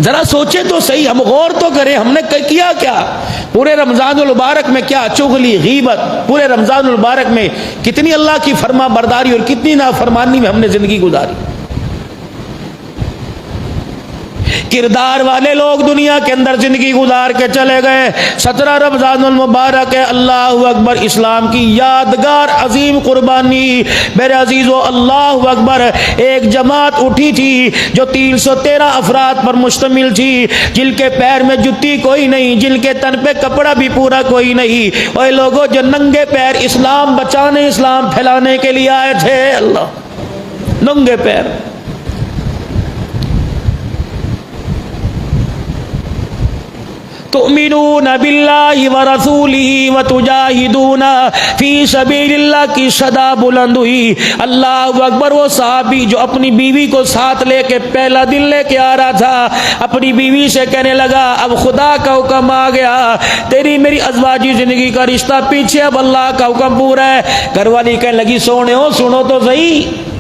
ذرا سوچے تو صحیح، ہم غور تو کریں، ہم نے کیا کیا پورے رمضان المبارک میں؟ کیا چغلی، غیبت، پورے رمضان المبارک میں کتنی اللہ کی فرما برداری اور کتنی نافرمانی میں ہم نے زندگی گزاری۔ کردار والے لوگ دنیا کے اندر زندگی گزار کے چلے گئے. 17 رمضان المبارک ہے. اللہ اکبر. اسلام کی یادگار عظیم قربانی. میرے عزیزو اللہ اکبر. ایک جماعت اٹھی تھی جو 313 افراد پر مشتمل تھی، جن کے پیر میں جتی کوئی نہیں، جن کے تن پہ کپڑا بھی پورا کوئی نہیں. اور لوگوں جو ننگے پیر اسلام بچانے، اسلام پھیلانے کے لیے آئے تھے. اللہ، ننگے پیر. تؤمنون باللہ ورسولہ وتجاہدون فی سبیل اللہ کی صدا بلند ہوئی. اللہ اکبر. وہ صحابی جو اپنی بیوی کو ساتھ لے کے پہلا دن لے کے آ رہا تھا، اپنی بیوی سے کہنے لگا اب خدا کا حکم آ گیا، تیری میری ازواجی زندگی کا رشتہ پیچھے، اب اللہ کا حکم پورا ہے. گھر والی کہنے لگی سونے ہو سنو تو صحیح.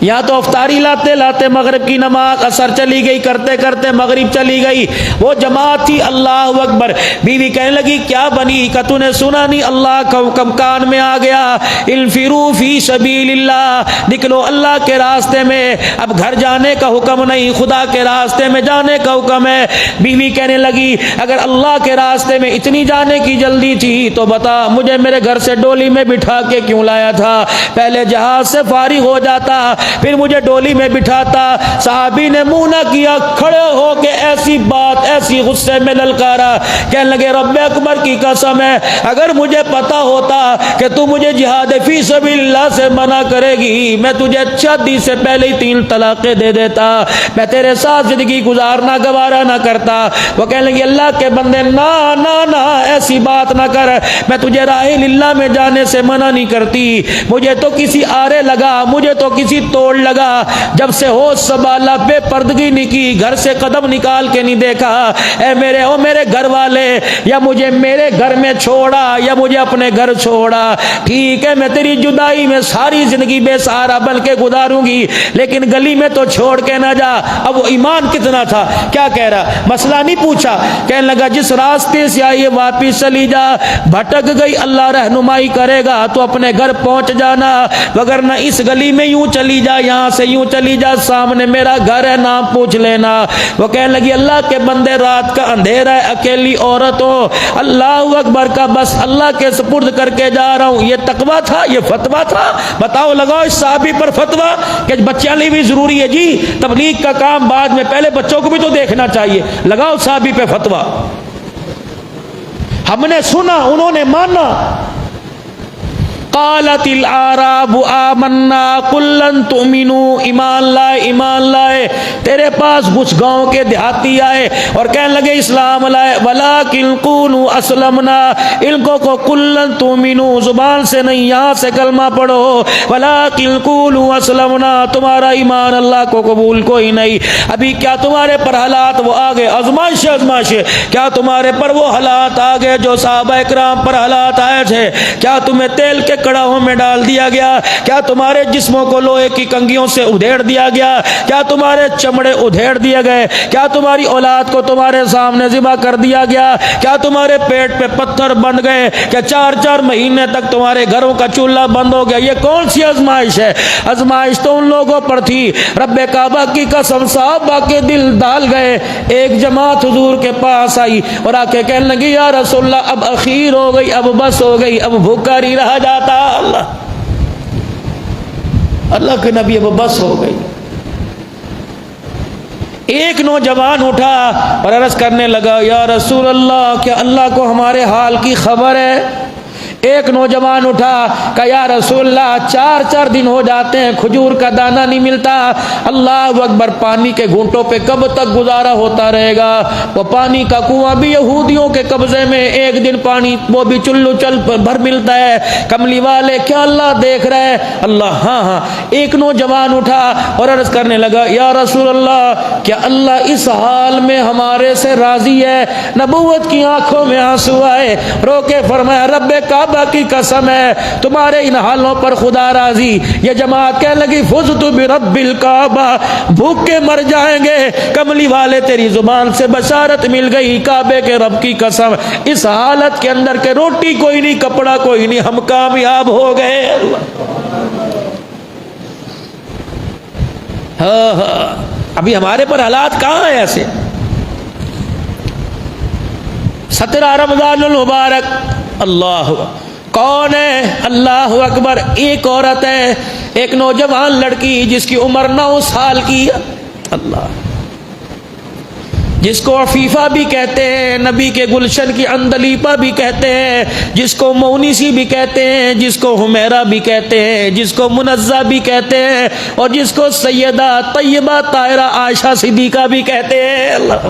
یا تو افطاری لاتے لاتے مغرب کی نماز اثر چلی گئی، کرتے کرتے مغرب چلی گئی. وہ جماعت تھی. اللہ اکبر. بیوی کہنے لگی کیا بنی کہ تو نے سنا نہیں اللہ کا حکم کان میں آ گیا، انفروا فی سبیل اللہ، نکلو اللہ کے راستے میں. اب گھر جانے کا حکم نہیں، خدا کے راستے میں جانے کا حکم ہے. بیوی کہنے لگی اگر اللہ کے راستے میں اتنی جانے کی جلدی تھی تو بتا مجھے میرے گھر سے ڈولی میں بٹھا کے کیوں لایا تھا؟ پہلے جہاز سے فارغ ہو جاتا پھر مجھے ڈولی میں بٹھاتا. صحابی نے منہ نہ کیا، کھڑے ہو کے ایسی بات ایسی غصے میں للکارا. کہنے لگے رب اکبر کی قسم ہے اگر مجھے پتا ہوتا کہ تو مجھے جہاد فی سبیل اللہ سے منع کرے گی، میں تجھے شادی سے پہلے ہی 3 طلاقیں دے دیتا، میں تیرے ساتھ زندگی گزارنا گوارا نہ کرتا. وہ کہنے لگے اللہ کے بندے نہ نہ نہ ایسی بات نہ کر، میں تجھے راہ اللہ میں جانے سے منع نہیں کرتی. مجھے تو کسی آرے لگا، مجھے تو کسی توڑ لگا، جب سے ہوش سنبھالا بے پردگی نہیں کی، گھر سے قدم نکال کے نہیں دیکھا. اے میرے گھر والے، یا مجھے میرے گھر میں چھوڑا یا مجھے اپنے گھر چھوڑا. ٹھیک ہے میں تیری جدائی میں ساری زندگی بے سہارا بن کے گزاروں گی، لیکن گلی میں تو چھوڑ کے نہ جا. اب وہ ایمان کتنا تھا، کیا کہہ رہا، مسئلہ نہیں پوچھا. کہنے لگا جس راستے سے آئی واپس چلی جا، بھٹک گئی اللہ رہنمائی کرے گا تو اپنے گھر پہنچ جانا، وگرنہ اس گلی میں یوں چلی جا، یہاں سے یوں چلی جا، سامنے میرا گھر ہے نام پوچھ لینا. وہ کہنے لگی اللہ کے بندے رات کا اندھیرا ہے، اکیلی عورت ہو، اللہ اکبر کا بس اللہ کے سپرد کر کے جا رہا ہوں. یہ تقویٰ تھا، یہ فتویٰ تھا؟ بتاؤ لگاؤ اس صحابی پر فتویٰ کہ بچیاں لی بھی ضروری ہے جی، تبلیغ کا کام بعد میں، پہلے بچوں کو بھی تو دیکھنا چاہیے. لگاؤ صحابی پہ فتویٰ. ہم نے سنا، انہوں نے مانا. قالت الاعراب آمنا قل لن تؤمنوا، ایمان لائے ایمان لائے. تیرے پاس کچھ گاؤں کے دیہاتی آئے اور کہنے لگے اسلام لائے. ولکن قولوا اسلمنا، ان کو قل لن تؤمنوا زبان سے نہیں، یہاں سے کلمہ پڑھو. ولکن قولوا اسلمنا، تمہارا ایمان اللہ کو قبول کوئی نہیں. ابھی کیا تمہارے پر حالات وہ آ گئے، آزمائش آزمائش، کیا تمہارے پر وہ حالات آ گئے جو صحابہ اکرام پر حالات آئے تھے؟ کیا تمہیں تیل کے کڑاہوں میں ڈال دیا گیا؟ کیا تمہارے جسموں کو لوہے کی کنگھیوں سے ادھیڑ دیا گیا؟ کیا تمہارے چمڑے ادھیڑ دیے گئے؟ کیا تمہاری اولاد کو تمہارے سامنے ذبح کر دیا گیا؟ کیا تمہارے پیٹ پہ پتھر بن گئے؟ کیا 4 مہینے تک تمہارے گھروں کا چولہا بند ہو گیا؟ یہ کون سی آزمائش ہے؟ آزمائش تو ان لوگوں پر تھی. رب کعبہ کی قسم صحابہ کے دل ڈال گئے. ایک جماعت حضور کے پاس آئی اور آ کے کہنے لگی یا رسول اللہ اب اخیر ہو گئی، اب بس ہو گئی، اب بھوکا نہیں رہا جاتا. اللہ کے نبی اب بس ہو گئی. ایک نوجوان اٹھا اور عرض کرنے لگا یا رسول اللہ کیا اللہ کو ہمارے حال کی خبر ہے؟ ایک نوجوان اٹھا کہ یا رسول اللہ 4 دن ہو جاتے ہیں کھجور کا دانہ نہیں ملتا. اللہ اکبر. پانی کے گھونٹوں پہ کب تک گزارا ہوتا رہے گا؟ وہ پانی کا کنواں بھی یہودیوں کے قبضے میں، ایک دن پانی وہ بھی چلو چل بھر ملتا ہے. کملی والے کیا اللہ دیکھ رہا ہے؟ اللہ ہاں ہاں. ایک نوجوان اٹھا اور عرض کرنے لگا یا رسول اللہ کیا اللہ اس حال میں ہمارے سے راضی ہے؟ نبوت کی آنکھوں میں آنسو آئے، رو کے فرمایا رب کعبہ کی قسم ہے تمہارے ان حالوں پر خدا راضی. یہ جماعت کہنے لگی فزت برب الکعبہ، بھوک کے مر جائیں گے. کملی والے تیری زبان سے بشارت مل گئی، کعبے کے رب کی قسم اس حالت کے اندر کہ روٹی کوئی نہیں، کپڑا کوئی نہیں، ہم کامیاب ہو گئے. ہاں ابھی ہمارے پر حالات کہاں ہیں ایسے؟ 17 رمضان المبارک. اللہ کون ہے؟ اللہ اکبر. ایک عورت ہے، ایک نوجوان لڑکی جس کی عمر 9 سال کی. اللہ، جس کو عفیفہ بھی کہتے ہیں، نبی کے گلشن کی اندلیپا بھی کہتے ہیں، جس کو مونسی بھی کہتے ہیں، جس کو حمیرہ بھی کہتے ہیں، جس کو منزہ بھی کہتے ہیں، اور جس کو سیدہ طیبہ طاہرہ عائشہ صدیقہ بھی کہتے ہیں. اللہ،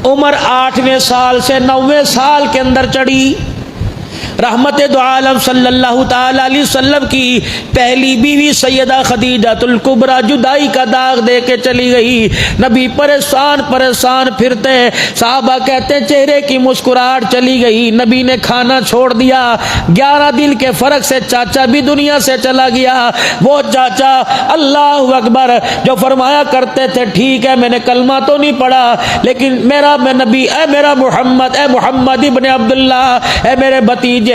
عمر 8ویں سال سے 9ویں سال کے اندر چڑھی. رحمت دو عالم صلی اللہ تعالی علیہ وسلم کی پہلی بیوی سیدہ خدیجہ الکبریٰ جدائی کا داغ دے کے چلی گئی. نبی پریشان پریشان پھرتے، صحابہ کہتے چہرے کی مسکراہٹ چلی گئی. نبی نے کھانا چھوڑ دیا. 11 دن کے فرق سے چاچا بھی دنیا سے چلا گیا. وہ چاچا اللہ اکبر جو فرمایا کرتے تھے، ٹھیک ہے میں نے کلمہ تو نہیں پڑھا، لیکن میرا نبی، اے میرا محمد، اے محمد ابن عبداللہ، اے میرے بھتیجے،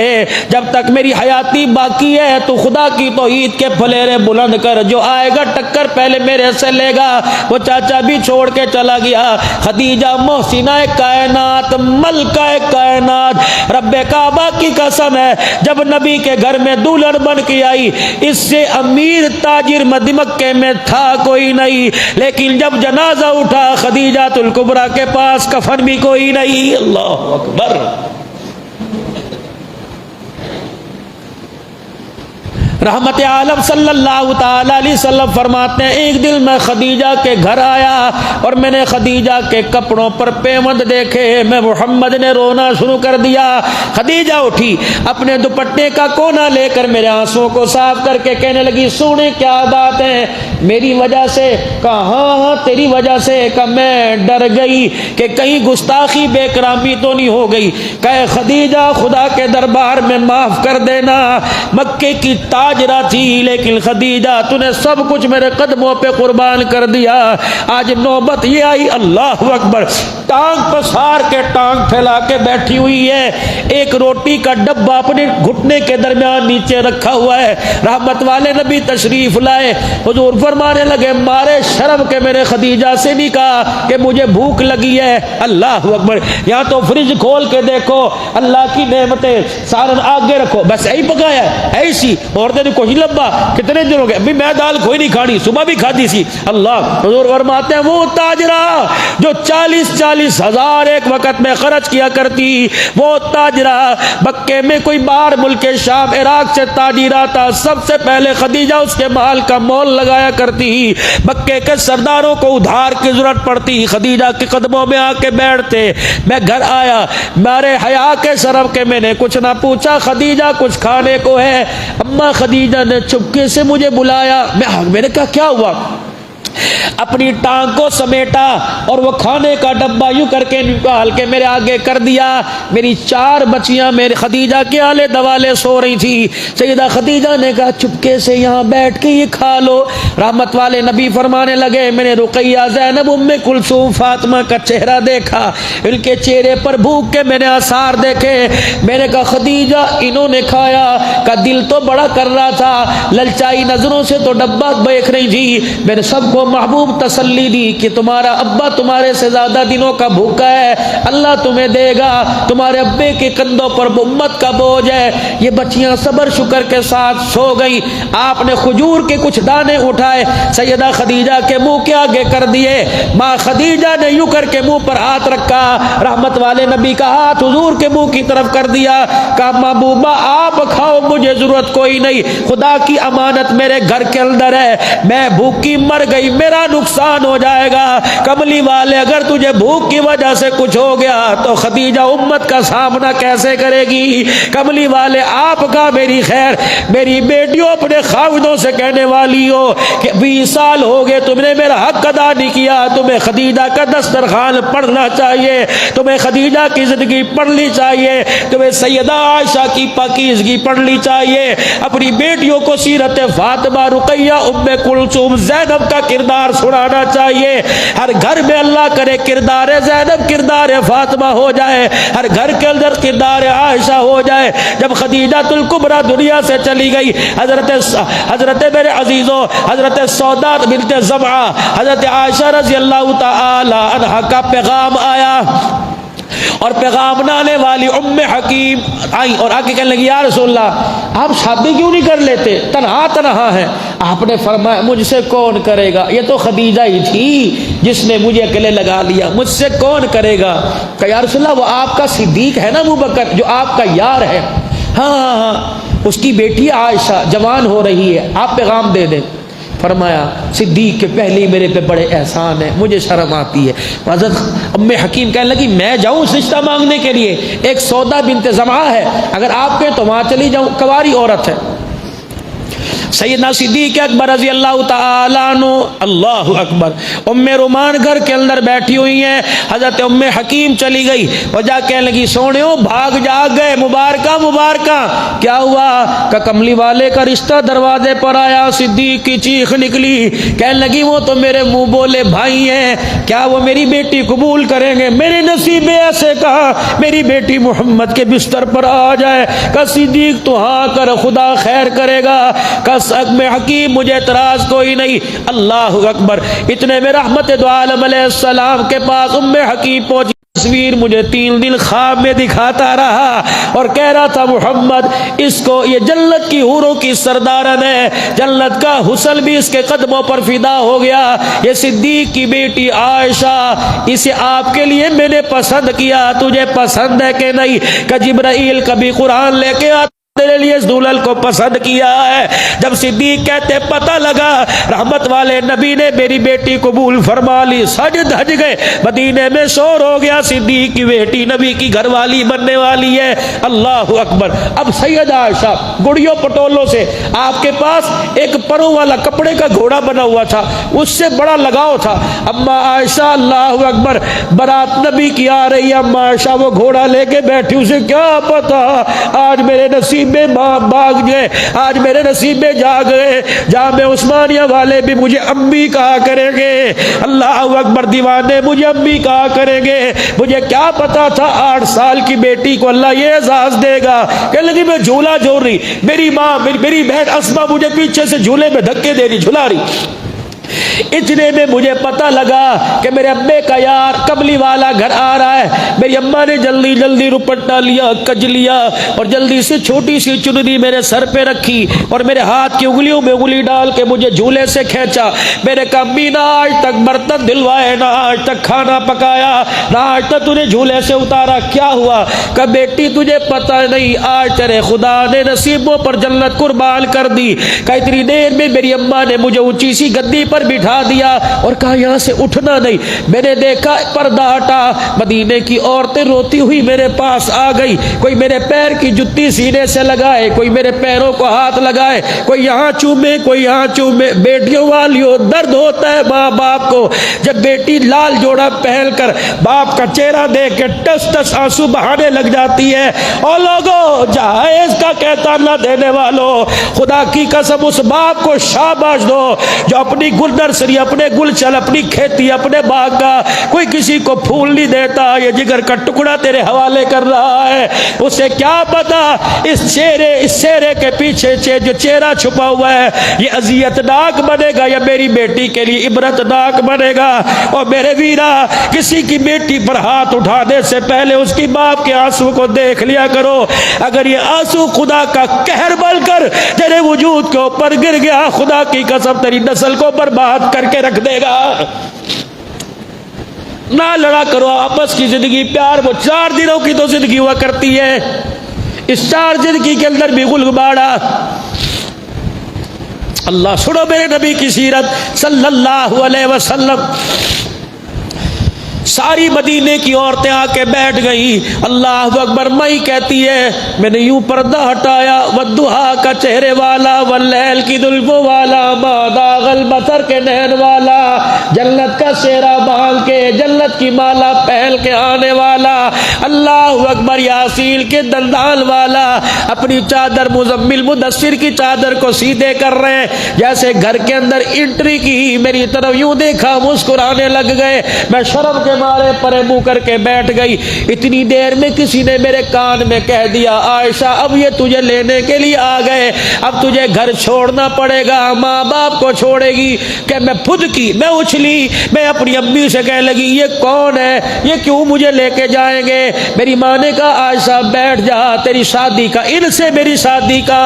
جب تک میری حیاتی باقی ہے تو خدا کی توحید کے پھلیرے بلند کر، جو آئے گا ٹکر پہلے میرے سے لے گا. وہ چاچا بھی چھوڑ کے چلا گیا. خدیجہ محسنہ کائنات، ملکہ کائنات، رب کعبہ کی قسم ہے جب نبی کے گھر میں دلہن بن کے آئی، اس سے امیر تاجر مکے میں تھا کوئی نہیں، لیکن جب جنازہ اٹھا خدیجہ الکبریٰ کے پاس کفن بھی کوئی نہیں. اللہ اکبر. رحمت عالم صلی اللہ تعالی علیہ وسلم فرماتے ہیں ایک دن میں خدیجہ کے گھر آیا اور میں نے خدیجہ کے کپڑوں پر پیوند دیکھے. میں محمد نے رونا شروع کر دیا. خدیجہ اٹھی، اپنے دوپٹے کا کونا لے کر میرے آنسوں کو صاف کر کے کہنے لگی سونے کیا بات ہے، میری وجہ سے؟ کہا ہاں ہاں تیری وجہ سے. کہ میں ڈر گئی کہ کہیں گستاخی بے کرامی تو نہیں ہو گئی. کہ خدیجہ خدا کے دربار میں معاف کر دینا، مکے کی تاجرہ تھی لیکن خدیجہ تو نے سب کچھ میرے قدموں پہ قربان کر دیا. آج نوبت یہ آئی، اللہ اکبر، ٹانگ پسار کے ٹانگ پھیلا کے بیٹھی ہوئی ہے، ایک روٹی کا ڈبہ اپنے گھٹنے کے درمیان نیچے رکھا ہوا ہے. رحمت والے نبی تشریف لائے، حضور فرمانے لگے مارے شرم کے میرے خدیجہ سے نہیں کہا کہ مجھے بھوک لگی ہے. اللہ اکبر. یہاں تو فریج کھول کے دیکھو، اللہ کی نعمتیں، سالن آگے رکھو، بس یہی پکایا ہے ایسی. اور کوئی لمبا کتنے دن ہو گئے، ابھی میں دال کوئی نہیں کھانی، صبح بھی کھاتی سی. اللہ، حضور فرماتے ہیں وہ تاجرہ جو 40 ہزار ایک وقت میں خرچ کیا کرتی، وہ تاجرہ مکے میں کوئی باہر ملک شام عراق سے تاجر آتا، سب سے پہلے خدیجہ اس کے مال کا مول لگایا کرتی. مکے کے سرداروں کو ادھار کی ضرورت پڑتی، خدیجہ کے قدموں میں آ کے بیٹھتے. میں گھر آیا، میرے حیا کے شرم کے میں نے کچھ نہ پوچھا، خدیجہ کچھ کھانے کو ہے؟ اما خدیجہ نے چپکے سے مجھے بلایا. میں نے کہا کیا ہوا؟ اپنی ٹانگ کو سمیٹا اور وہ کھانے کا ڈبہ یوں کر کے نکال کے میرے آگے کر دیا. میری 4 بچیاں میرے خدیجہ کے آلے دوالے سو رہی تھی. سیدہ خدیجہ نے کہا چپکے سے یہاں بیٹھ کے یہ کھا لو. رحمت والے نبی فرمانے لگے میں نے رقیہ، زینب، ام کلثوم، فاطمہ کا چہرہ دیکھا، ان کے چہرے پر بھوک کے میں نے آثار دیکھے. میں نے کہا خدیجہ انہوں نے کھایا؟ کا دل تو بڑا کر رہا تھا، للچائی نظروں سے تو ڈبہ دیکھ رہی تھی. میں نے سب کو محبوب تسلی دی کہ تمہارا ابا تمہارے سے زیادہ دنوں کا بھوکا ہے، اللہ تمہیں دے گا، تمہارے ابے کے کندھوں پر امت کا بوجھ ہے. یہ بچیاں صبر شکر کے ساتھ سو گئی. آپ نے کھجور کے کچھ دانے اٹھائے، سیدہ خدیجہ کے منہ کے آگے کر دیے. ماں خدیجہ نے یوں کر کے منہ پر ہاتھ رکھا، رحمت والے نبی کا ہاتھ حضور کے منہ کی طرف کر دیا. کہا محبوبہ آپ کھاؤ، مجھے ضرورت کوئی نہیں، خدا کی امانت میرے گھر کے اندر ہے، میں بھوکی مر گئی میرا نقصان ہو جائے گا. کملی والے اگر تجھے بھوک کی وجہ سے کچھ ہو گیا تو خدیجہ امت کا سامنا کیسے کرے گی؟ کملی والے آپ کا میری خیر. میری بیٹیوں اپنے خاوندوں سے کہنے والی ہو کہ 20 سال ہو گئے تم نے میرا حق ادا نہیں کیا، تمہیں خدیجہ کا دسترخوان پڑھنا چاہیے، تمہیں خدیجہ کی زندگی پڑھنی چاہیے، تمہیں سیدہ عائشہ کی پاکیزگی پڑھنی چاہیے. اپنی بیٹیوں کو سیرت فاطمہ، رقیہ، ام کلثوم، زینب کا کردار سنانا چاہیے. ہر گھر میں اللہ کرے کردار زینب کردار فاطمہ ہو جائے, ہر گھر کے اندر کردار عائشہ ہو جائے. جب خدیجۃ الکبریٰ دنیا سے چلی گئی, حضرت میرے عزیزوں, حضرت سودا بنت زمعہ, حضرت عائشہ رضی اللہ تعالی عنہا کا پیغام آیا, اور پیغام لانے والی ام حکیم آئی اور آ کے کہنے لگی یا رسول اللہ آپ شادی کیوں نہیں کر لیتے, تنہا ہیں. آپ نے فرمایا مجھ سے کون کرے گا, یہ تو خدیجہ ہی تھی جس نے مجھے اکیلے لگا لیا, مجھ سے کون کرے گا. کہ یا رسول اللہ وہ آپ کا صدیق ہے نا ابوبکر جو آپ کا یار ہے. ہاں اس کی بیٹی عائشہ جوان ہو رہی ہے, آپ پیغام دے دیں. فرمایا صدیق کے پہلے میرے پہ بڑے احسان ہے, مجھے شرم آتی ہے. حضرت ام حکیم کہنے لگی میں جاؤں اس رشتہ مانگنے کے لیے, ایک سودا بنت زمعہ ہے, اگر آپ کہیں تو وہاں چلی جاؤں, کواری عورت ہے. سیدنا صدیق اکبر رضی اللہ تعالیٰ عنہ, اللہ اکبر, ام رومان گھر کے اندر بیٹھی ہوئی ہیں. حضرت ام حکیم چلی گئی, وجہ کہنے لگی سونےو بھاگ جاگ گئے, مبارکہ. کیا ہوا؟ کہ کملی والے کا رشتہ دروازے پر آیا. صدیق کی چیخ نکلی, کہنے لگی وہ تو میرے منہ بولے بھائی ہیں, کیا وہ میری بیٹی قبول کریں گے؟ میرے نصیب ایسے کہا میری بیٹی محمد کے بستر پر آ جائے. کہ صدیق تو ہاں کر, خدا خیر کرے گا. میں حکیم مجھے اعتراض کوئی نہیں. اللہ اکبر. اتنے میں رحمت دو عالم علیہ السلام کے پاس ام حکیم پہنچی. تصویر مجھے 3 دن خواب میں دکھاتا رہا اور کہہ رہا تھا محمد اس کو, یہ جنت کی حوروں کی سردارن ہے, جنت کا حسن بھی اس کے قدموں پر فدا ہو گیا. یہ صدیق کی بیٹی عائشہ, اسے آپ کے لیے میں نے پسند کیا, تجھے پسند ہے کہ نہیں؟ کہ جبرائیل کبھی قرآن لے کے آتا تیرے لیے اس دلہن کو پسند کیا ہے. جب صدیق کہتے پتہ لگا رحمت والے نبی نے میری بیٹی قبول فرما لی, سج دھج گئے, مدینے میں شور ہو گیا صدیق کی بیٹی نبی کی گھر والی بننے والی ہے. اللہ اکبر. اب سیدہ عائشہ گڑیوں پٹولوں سے, آپ کے پاس ایک پروں والا کپڑے کا گھوڑا بنا ہوا تھا, اس سے بڑا لگاؤ تھا. اما عائشہ, اللہ اکبر, برات نبی کی آ رہی ہے, اما عائشہ وہ گھوڑا لے کے بیٹھی, اسے کیا پتا آج میرے نصیب میں باغ گئے, آج میرے نصیب میں جا گئے. جامع عثمانیہ والے بھی مجھے امی کہا کریں گے, اللہ اکبر, دیوانے مجھے امی کہا کریں گے. مجھے کیا پتا تھا 8 سال کی بیٹی کو اللہ یہ اعزاز دے گا. کہنے لگی میں جھولا جھول رہی, میری ماں میری بہن اسما مجھے پیچھے سے جھولے میں دھکے دے رہی, جھلا رہی. اتنے میں مجھے پتا لگا کہ میرے ابے کا یار کملی والا گھر آ رہا ہے. میری اماں نے جلدی جلدی روپٹا لیا, کج لیا, اور جلدی سے چھوٹی سی چننی میرے سر پہ رکھی اور میرے ہاتھ کی انگلیوں میں انگلی ڈال کے مجھے جھولے سے کھینچا. میں نے کہا امی نہ آج تک برتن دلوائے, نہ آج تک کھانا پکایا, نہ آج تک تجھے جھولے سے اتارا, کیا ہوا؟ کہ بیٹی تجھے پتا نہیں آج تیرے خدا نے نصیبوں پر جنت قربان کر دی. کہ اتنی دیر میں میری اماں نے مجھے اونچی سی گدی پر بٹھا دیا اور کہا یہاں سے اٹھنا نہیں. میں نے دیکھا پردہ ہٹا, مدینے کی عورتیں روتی ہوئی میرے پاس آ گئی, کوئی میرے پیر کی جتی سینے سے لگائے, کوئی میرے پیروں کو ہاتھ لگائے, کوئی یہاں چومے, کوئی یہاں چومے. بیٹیوں والیوں, درد ہوتا ہے ماں باپ کو جب بیٹی لال جوڑا پہن کر باپ کا چہرہ دیکھ کے ٹس ٹس آنسو بہانے لگ جاتی ہے. اور لوگوں, جہیز کا کہتا نہ دینے والوں, خدا کی قسم اس باپ کو شاباش دو جو اپنی گلدر سری, اپنے گلچل, اپنی کھیتی, اپنے باغ کا کوئی کسی کو پھول نہیں دیتا. یہ جگر کا ٹکڑا تیرے حوالے کر رہا ہے. اسے کیا پتا اس چہرے کے پیچھے جو چہرہ چھپا ہوا ہے یہ اذیت ناک بنے گا یا میری بیٹی کے لیے عبرت ناک بنے گا. اور میرے ویرا, کسی کی بیٹی پر ہاتھ اٹھانے سے پہلے اس کی باپ کے آنسو کو دیکھ لیا کرو. اگر یہ آنسو خدا کا قہر بن کر تیرے وجود کے اوپر گر گیا, خدا کی قسم تیری نسل کو برباد کر کے رکھ دے گا. نہ لڑا کرو آپس کی زندگی, پیار وہ 4 دنوں کی تو زندگی ہوا کرتی ہے, اس 4 زندگی کے اندر بھی گلگباڑا. اللہ, سنو میرے نبی کی سیرت صلی اللہ علیہ وسلم. ساری مدینے کی عورتیں آ کے بیٹھ گئی. اللہ اکبر. مئی کہتی ہے میں نے یوں پردہ ہٹایا, والضحیٰ کا چہرے والا, واللیل کی زلفوں والا, ما داغ البصر کے نین والا, جنت کا سیرا باندھ کے, جنت کی مالا پہن کے آنے والا, اللہ اکبر, یاسین کے دندان والا, اپنی چادر مزمل مدثر کی چادر کو سیدھے کر رہے ہیں جیسے گھر کے اندر انٹری کی. میری طرف یوں دیکھا, مسکرانے لگ گئے. میں شرم کے مارے پرے منہ کر کے بیٹھ گئی. اتنی دیر میں کسی نے میرے کان میں کہہ دیا, عائشہ اب یہ تجھے لینے کے لیے آ گئے, اب تجھے گھر چھوڑنا پڑے گا, ماں باپ کو چھوڑے گی. کہ میں پھدکی, میں اچھلی, میں اپنی امی سے کہنے لگی یہ کون ہے, یہ کیوں مجھے لے کے جائیں گے. میری ماں نے کہا عائشہ بیٹھ جا, تیری شادی کا, ان سے میری شادی کا.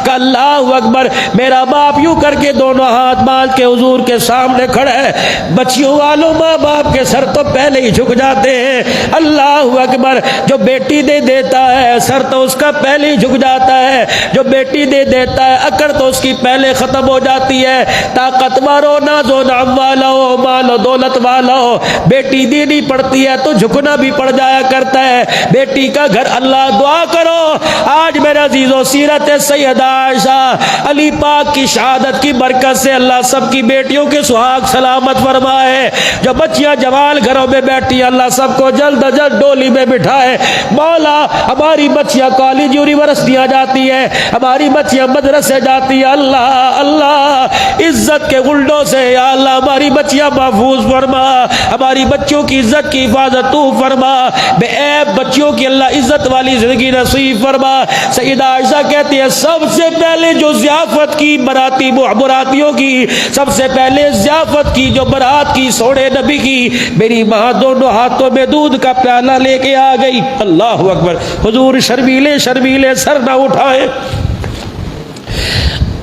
کہ اللہ اکبر. میرا باپ یوں کر کے دونوں ہاتھ باندھ کے حضور کے سامنے کھڑا ہے. بچیوں والوں ماں باپ کے سر تو پہلے ہی جھک جاتے ہیں. اللہ اکبر. جو بیٹی دے دیتا ہے سر تو اس کا پہلے ہی جھک جاتا ہے, جو بیٹی دے دیتا ہے اکڑ تو اس کی پہلے ختم ہو جاتی ہے. طاقتور ہو, ناز و نام والا ہو, مال و دولت والا ہو, بیٹی دینی پڑتی ہے تو جھکنا بھی پڑ جایا کرتا ہے. بیٹی کا گھر. اللہ دعا کرو آج میرے عزیزو سیرت سیدہ عائشہ علی پاک کی شہادت کی برکت سے اللہ سب کی بیٹیوں کے سہاگ سلامت فرمائے. جو بچیاں جوال گھروں میں بیٹھی اللہ سب کو جلد از جلد ڈولی میں بٹھائے. مولا ہماری بچیاں کالج یونیورسٹیاں جاتی ہیں, ہماری بچیاں مدرسے جاتی ہیں, اللہ اللہ عزت کے گلڈوں سے یا اللہ ہماری بچیاں محفوظ فرما, ہماری بچوں کی عزت کی حفاظت تو فرما, بے عیب بچیوں کی اللہ عزت والی زندگی نصیب فرما. سیدہ عائشہ کہتی ہے سب سے پہلے جو ضیافت کی براتیوں کی, سب سے پہلے ضیافت کی جو برات کی سونے نبی کی, میری ماں دونوں ہاتھوں میں دودھ کا پیالہ لے کے آ گئی. اللہ اکبر. حضور شرمیلے شرمیلے سر نہ اٹھائے.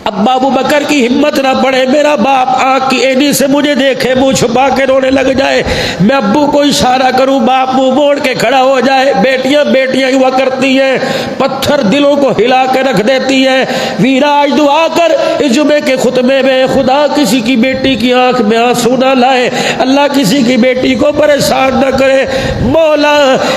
ابا ابو بکر کی ہمت نہ پڑے, میرا باپ آنکھ کی اینی سے مجھے دیکھے منہ چھپا کے رونے لگ جائے, میں ابو کو اشارہ کروں باپ منہ موڑ کے کھڑا ہو جائے. بیٹیاں بیٹیاں ہوا کرتی ہیں, پتھر دلوں کو ہلا کے رکھ دیتی ہیں. ویراج دعا کر اس جمعے کے خطبے میں, خدا کسی کی بیٹی کی آنکھ میں آنسو نہ لائے, اللہ کسی کی بیٹی کو پریشان نہ کرے, مولا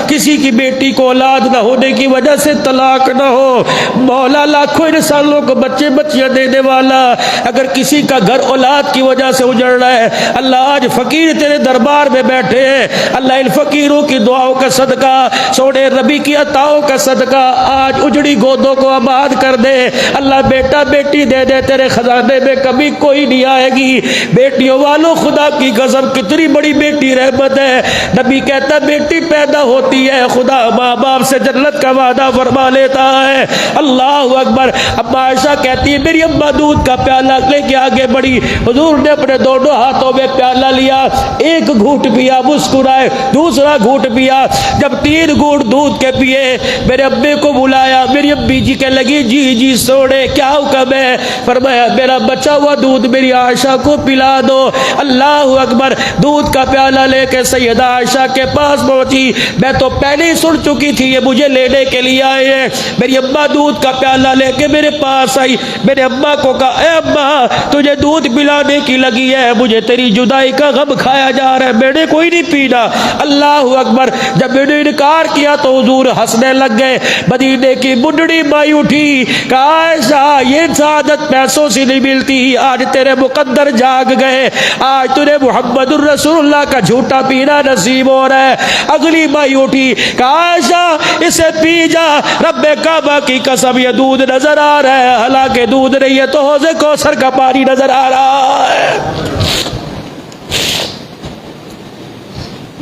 کسی کی بیٹی کو اولاد نہ ہونے کی وجہ سے طلاق نہ ہو, مولا لاکھوں انسانوں کو بچے بچیاں دینے والا, اگر کسی کا گھر اولاد کی وجہ سے اجڑ رہا ہے اللہ آج فقیر تیرے دربار میں بیٹھے ہیں, اللہ ان فقیروں کی دعاؤں کا صدقہ, سونے ربی کی عطاؤں کا صدقہ آج اجڑی گودوں کو آباد کر دے. اللہ بیٹا بیٹی دے دے, تیرے خزانے میں کبھی کوئی نہیں آئے گی. بیٹیوں والوں خدا کی قسم کتنی بڑی بیٹی رحمت ہے. نبی کہتا بیٹی پیدا ہوتی ہے خدا ماں باپ سے جنت کا وعدہ فرما لیتا ہے. اللہ اکبر. اب عائشہ کہتی ہے میری اماں دودھ کا پیالہ لے کے آگے بڑھی, حضور نے اپنے دونوں ہاتھوں میں پیالہ لیا, ایک گھونٹ پیا, مسکرائے, دوسرا گھونٹ پیا. جب 3 گھونٹ دودھ کے پیے میرے ابے کو بلایا, میری امی جی کہنے لگی جی جی سوڑے کیا حکم ہے. فرمایا میرا بچا ہوا دودھ میری عائشہ کو پلا دو. اللہ اکبر. دودھ کا پیالہ لے کے سیدہ عائشہ کے پاس پہنچی. میں تو پہلے ہی سن چکی تھی یہ مجھے لینے کے لیے آئے ہیں. میری اماں دودھ کا پیالہ لے کے میرے پاس آئی. میں نے اماں کو کہا اے اماں تجھے دودھ پلانے کی لگی ہے, مجھے تیری جدائی کا غم کھایا جا رہا ہے, میں نے کوئی نہیں پینا. اللہ اکبر. جب میں نے انکار کیا تو حضور ہنسنے لگ گئے. مدینے کی بڈڑی مائی اٹھی, کہا عائشہ یہ سعادت پیسوں سے نہیں ملتی, آج تیرے مقدر جاگ گئے, آج تجھے محمد الرسول اللہ کا جھوٹا پینا نصیب ہو رہا ہے. اگلی مائی اٹھی, کہا عائشہ اسے پی جا, رب کعبہ کی قسم یہ دودھ نظر آ رہا ہے, حالانکہ دودھ نہیں ہے تو حوض کوثر کا پانی نظر آ رہا ہے.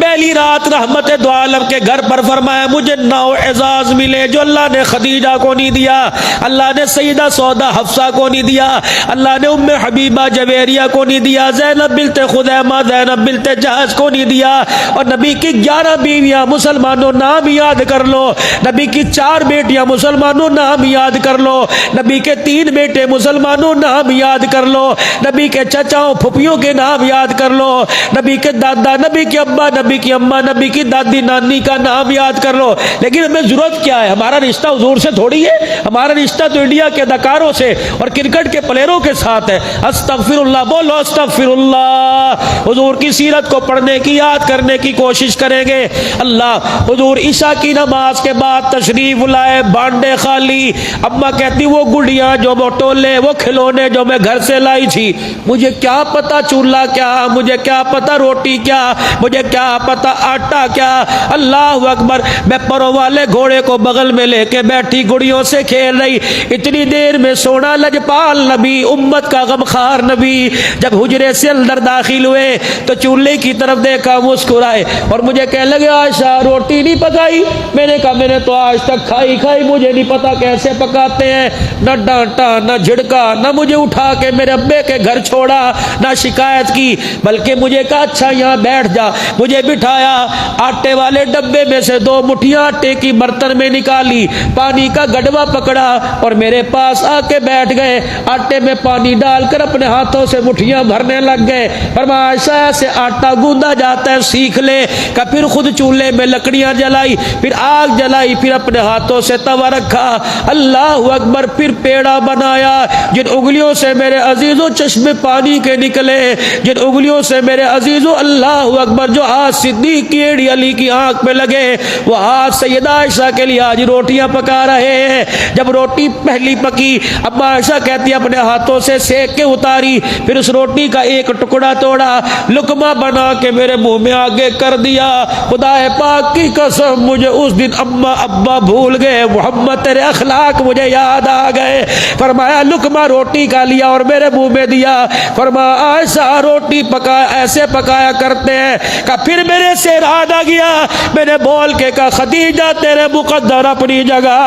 پہلی رات رحمت دو عالم کے گھر پر فرمایا مجھے 9 اعزاز ملے جو اللہ نے خدیجہ کو نہیں دیا, اللہ نے سیدہ سودا حفصہ کو نہیں دیا, اللہ نے ام حبیبہ جویریہ کو نہیں دیا, زینب بنت خزیمہ زینب بنت جہش کو نہیں دیا. اور نبی کی 11 بیویاں مسلمانوں نام یاد کر لو, نبی کی 4 بیٹیاں مسلمانوں نام یاد کر لو, نبی کے 3 بیٹے مسلمانوں نام یاد کر لو, نبی کے چچاؤں پھپھیوں کے نام یاد کر لو, نبی کے دادا نبی کے ابا نبی نبی کی اماں، نبی کی دادی نانی کا نام یاد کر لو، لیکن ہمیں ضرورت کیا ہے؟ ہمارا رشتہ حضور سے تھوڑی ہے، ہمارا رشتہ تو انڈیا کے اداکاروں سے اور کرکٹ کے پلیئروں کے ساتھ ہے۔ استغفر اللہ بولو، استغفر اللہ۔ حضور کی سیرت کو پڑھنے کی، یاد کرنے کی کوشش کریں گے۔ اللہ، حضور عشاء کی نماز کے بعد تشریف لائے، بانڈے خالی۔ اماں کہتی وہ گڑیاں جو وہ ٹولے، وہ کھلونے جو میں گھر سے لائی تھی، مجھے کیا پتا چولہا کیا، مجھے کیا پتا روٹی کیا، مجھے کیا پتا آٹا کیا۔ اللہ اکبر، میں پروں والے گھوڑے کو بغل میں لے کے بیٹھی، گڑیوں سے کھیل رہی۔ اتنی دیر میں سونا لجپال نبی، امت کا غمخوار نبی جب حجرے سے اندر داخل ہوئے تو چولہے کی طرف دیکھا، مسکرائے اور مجھے کہنے لگے عائشہ روٹی نہیں پکائی؟ میں نے کہا میں نے تو آج تک کھائی مجھے نہیں پتا کیسے پکاتے ہیں۔ نہ ڈانٹا، نہ جھڑکا، نہ مجھے اٹھا کے میرے ابے کے گھر چھوڑا، نہ شکایت کی، بلکہ مجھے کہا اچھا یہاں بیٹھ جا۔ مجھے بٹھایا، آٹے والے ڈبے میں سے 2 مٹھیاں آٹے کی برتن میں نکالی، پانی کا گڑوا پکڑا اور میرے پاس آ کے بیٹھ گئے، آٹے میں پانی ڈال کر اپنے ہاتھوں سے مٹھیاں بھرنے لگ گئے۔ فرمایا عائشہ سے آٹا گوندا جاتا ہے، سیکھ لے۔ کہ پھر خود چولہے میں لکڑیاں جلائی، پھر آگ جلائی، پھر اپنے ہاتھوں سے توا رکھا۔ اللہ اکبر، پھر پیڑا بنایا، جن انگلیوں سے میرے عزیزوں چشمے پانی کے نکلے، جن انگلیوں سے میرے عزیزوں اللہ اکبر جو ہاتھ صدیق کی ایڑی علی کی آنکھ میں لگے، وہ ہاتھ سیدہ عائشہ کے لیے آج روٹیاں پکا رہے ہیں۔ جب روٹی پہلی پکی، اب عائشہ کہتی اپنے ہاتھوں سے سیک کے اتاری، پھر اس روٹی کا ایک ٹکڑا توڑا، لقمہ بنا کے میرے منہ میں آگے کر دیا۔ خدا پاک کی قسم مجھے اس دن اماں ابا بھول گئے، محمد تیرے اخلاق مجھے یاد آ گئے۔ فرمایا لقمہ روٹی کا لیا اور میرے منہ میں دیا۔ فرمایا عائشہ روٹی پکا ایسے پکایا کرتے ہیں۔ کہ پھر میرے سے ارادہ آ گیا، میں نے بول کے کہا خدیجہ تیرے مقدر اپنی جگہ،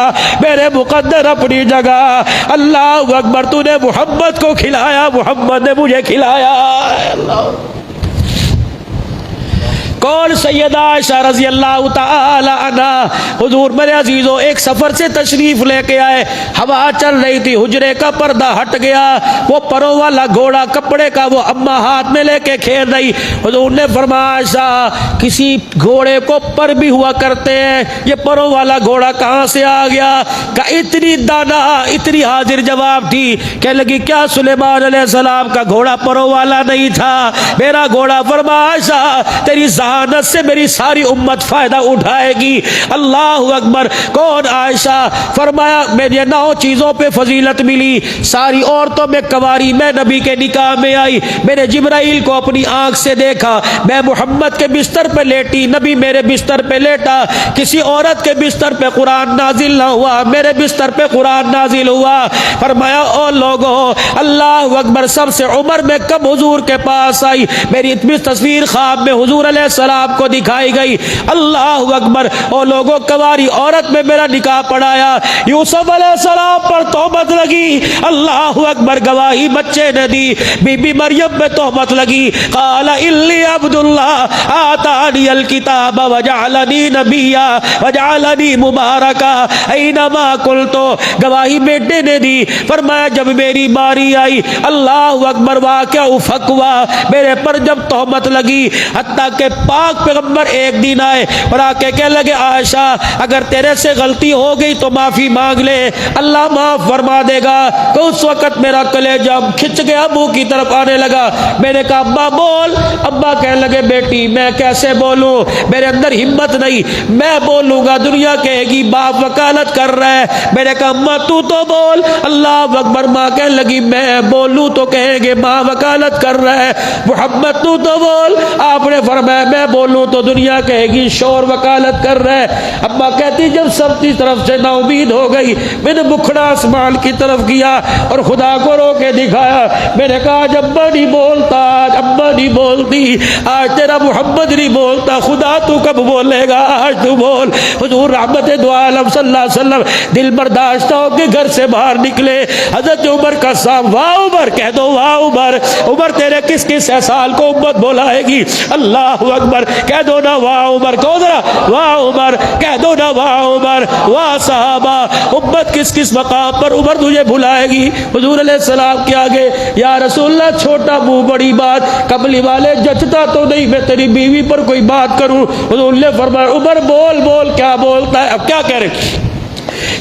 میرے مقدر اپنی جگہ۔ اللہ اکبر، تو نے محمد کو کھلایا، محمد نے مجھے کھلایا۔ اللہ کون؟ سیدہ عائشہ رضی اللہ تعالی عنہا۔ حضور میرے عزیزوں ایک سفر سے تشریف لے کے آئے، ہوا چل رہی تھی، حجرے کا پردہ ہٹ گیا، وہ پروں والا گھوڑا کپڑے کا وہ اماں ہاتھ میں لے کے کھیل رہی۔ حضور نے فرمایا عائشہ کسی گھوڑے کو پر بھی ہوا کرتے ہیں، یہ پروں والا گھوڑا کہاں سے آ گیا؟ کہ اتنی دانا، اتنی حاضر جواب تھی، کہنے لگی کیا سلیمان علیہ السلام کا گھوڑا پروں والا نہیں تھا؟ میرا گھوڑا۔ فرمایا عائشہ تیری ذہانت سے میری ساری امت فائدہ اٹھائے گی۔ اللہ اکبر۔ کون؟ عائشہ۔ فرمایا مجھے 9 چیزوں پہ فضیلت ملی، ساری عورتوں میں کواری میں نبی کے نکاح میں آئی، میں نے جبرائیل کو اپنی آنکھ سے دیکھا، میں محمد کے بستر پہ لیٹی، نبی میرے بستر پہ لیٹا، کسی عورت کے بستر پہ قرآن نازل نہ ہوا، میرے بستر پہ قرآن نازل ہوا۔ فرمایا او لوگو، اللہ اکبر، سب سے عمر میں کم حضور کے پاس آئی، میری اتنی تصویر خواب میں حضور علیہ السلام کو دکھائی گئی۔ اللہ اکبر، او لوگوں کواری عورت میں میرا نکاح پڑھایا، یوسف علیہ السلام پر تہمت لگی، اللہ اکبر، گواہی بچے نے دی، بی بی مریم میں تہمت لگی، قال انی عبد اللہ آتانی الکتاب وجعلنی نبیا وجعلنی مبارکا اینما قلت، گواہی بیٹے نے دی۔ فرمایا جب میری باری آئی، اللہ اکبر، واقعہ افق ہوا، میرے پر جب تہمت لگی، حتیٰ کہ پاک پیغمبر ایک دن آئے اور آ کے کہنے لگے عائشہ اگر تیرے سے غلطی ہو گئی تو معافی مانگ لے، اللہ معاف فرما دے گا۔ تو اس وقت میرا کلیجہ کھچ گیا، منہ کی طرف آنے لگا۔ میں نے کہا ابا بول۔ ابا کہنے لگے بیٹی میں کیسے بولوں، میرے اندر ہمت نہیں، میں بولوں گا دنیا کہے گی باپ وکالت کر رہا ہے۔ میں نے کہا اماں تو بول۔ اللہ اکبر، ماں کہنے لگی میں بولوں تو کہیں گے ماں وکالت کر رہا ہے۔ محمد تو بول۔ آپ نے فرمایا میں بولوں تو دنیا کہے گی شور وکالت کر رہا ہے۔ اماں کہتی جب سب کی طرف سے نا امید ہو گئی، میں نے مکھڑا آسمان کی طرف کیا اور خدا کو رو کے دکھایا۔ میں نے کہا آج ابا نہیں بولتا، آج ابا نہیں بولتی، آج تیرا محمد نہیں بولتا، خدا تو کب بولے گا، آج تو بول۔ حضور رحمت دو عالم صلی اللہ علیہ وسلم دل برداشتہ ہو کے گھر سے باہر نکلے۔ حضرت عمر کا صاحب واہ عمر کہہ دو، واہ عمر، عمر تیرے کس کس سال کو امت بلائے گی۔ اللہ اکبر کہہ دو نا واہ عمر، کہو ذرا واہ عمر، کہہ دو نا واہ عمر، واہ صحابہ، امت کس کس مقام پر عمر تجھے بھلائے گی۔ حضور علیہ السلام کے آگے یا رسول اللہ چھوٹا منہ بڑی بات، قبلی والے جچتا تو نہیں میں تیری بیوی پر کوئی بات کروں۔ حضور نے فرمایا عمر بول بول، کیا بولتا ہے؟ اب کیا کہہ رہے؟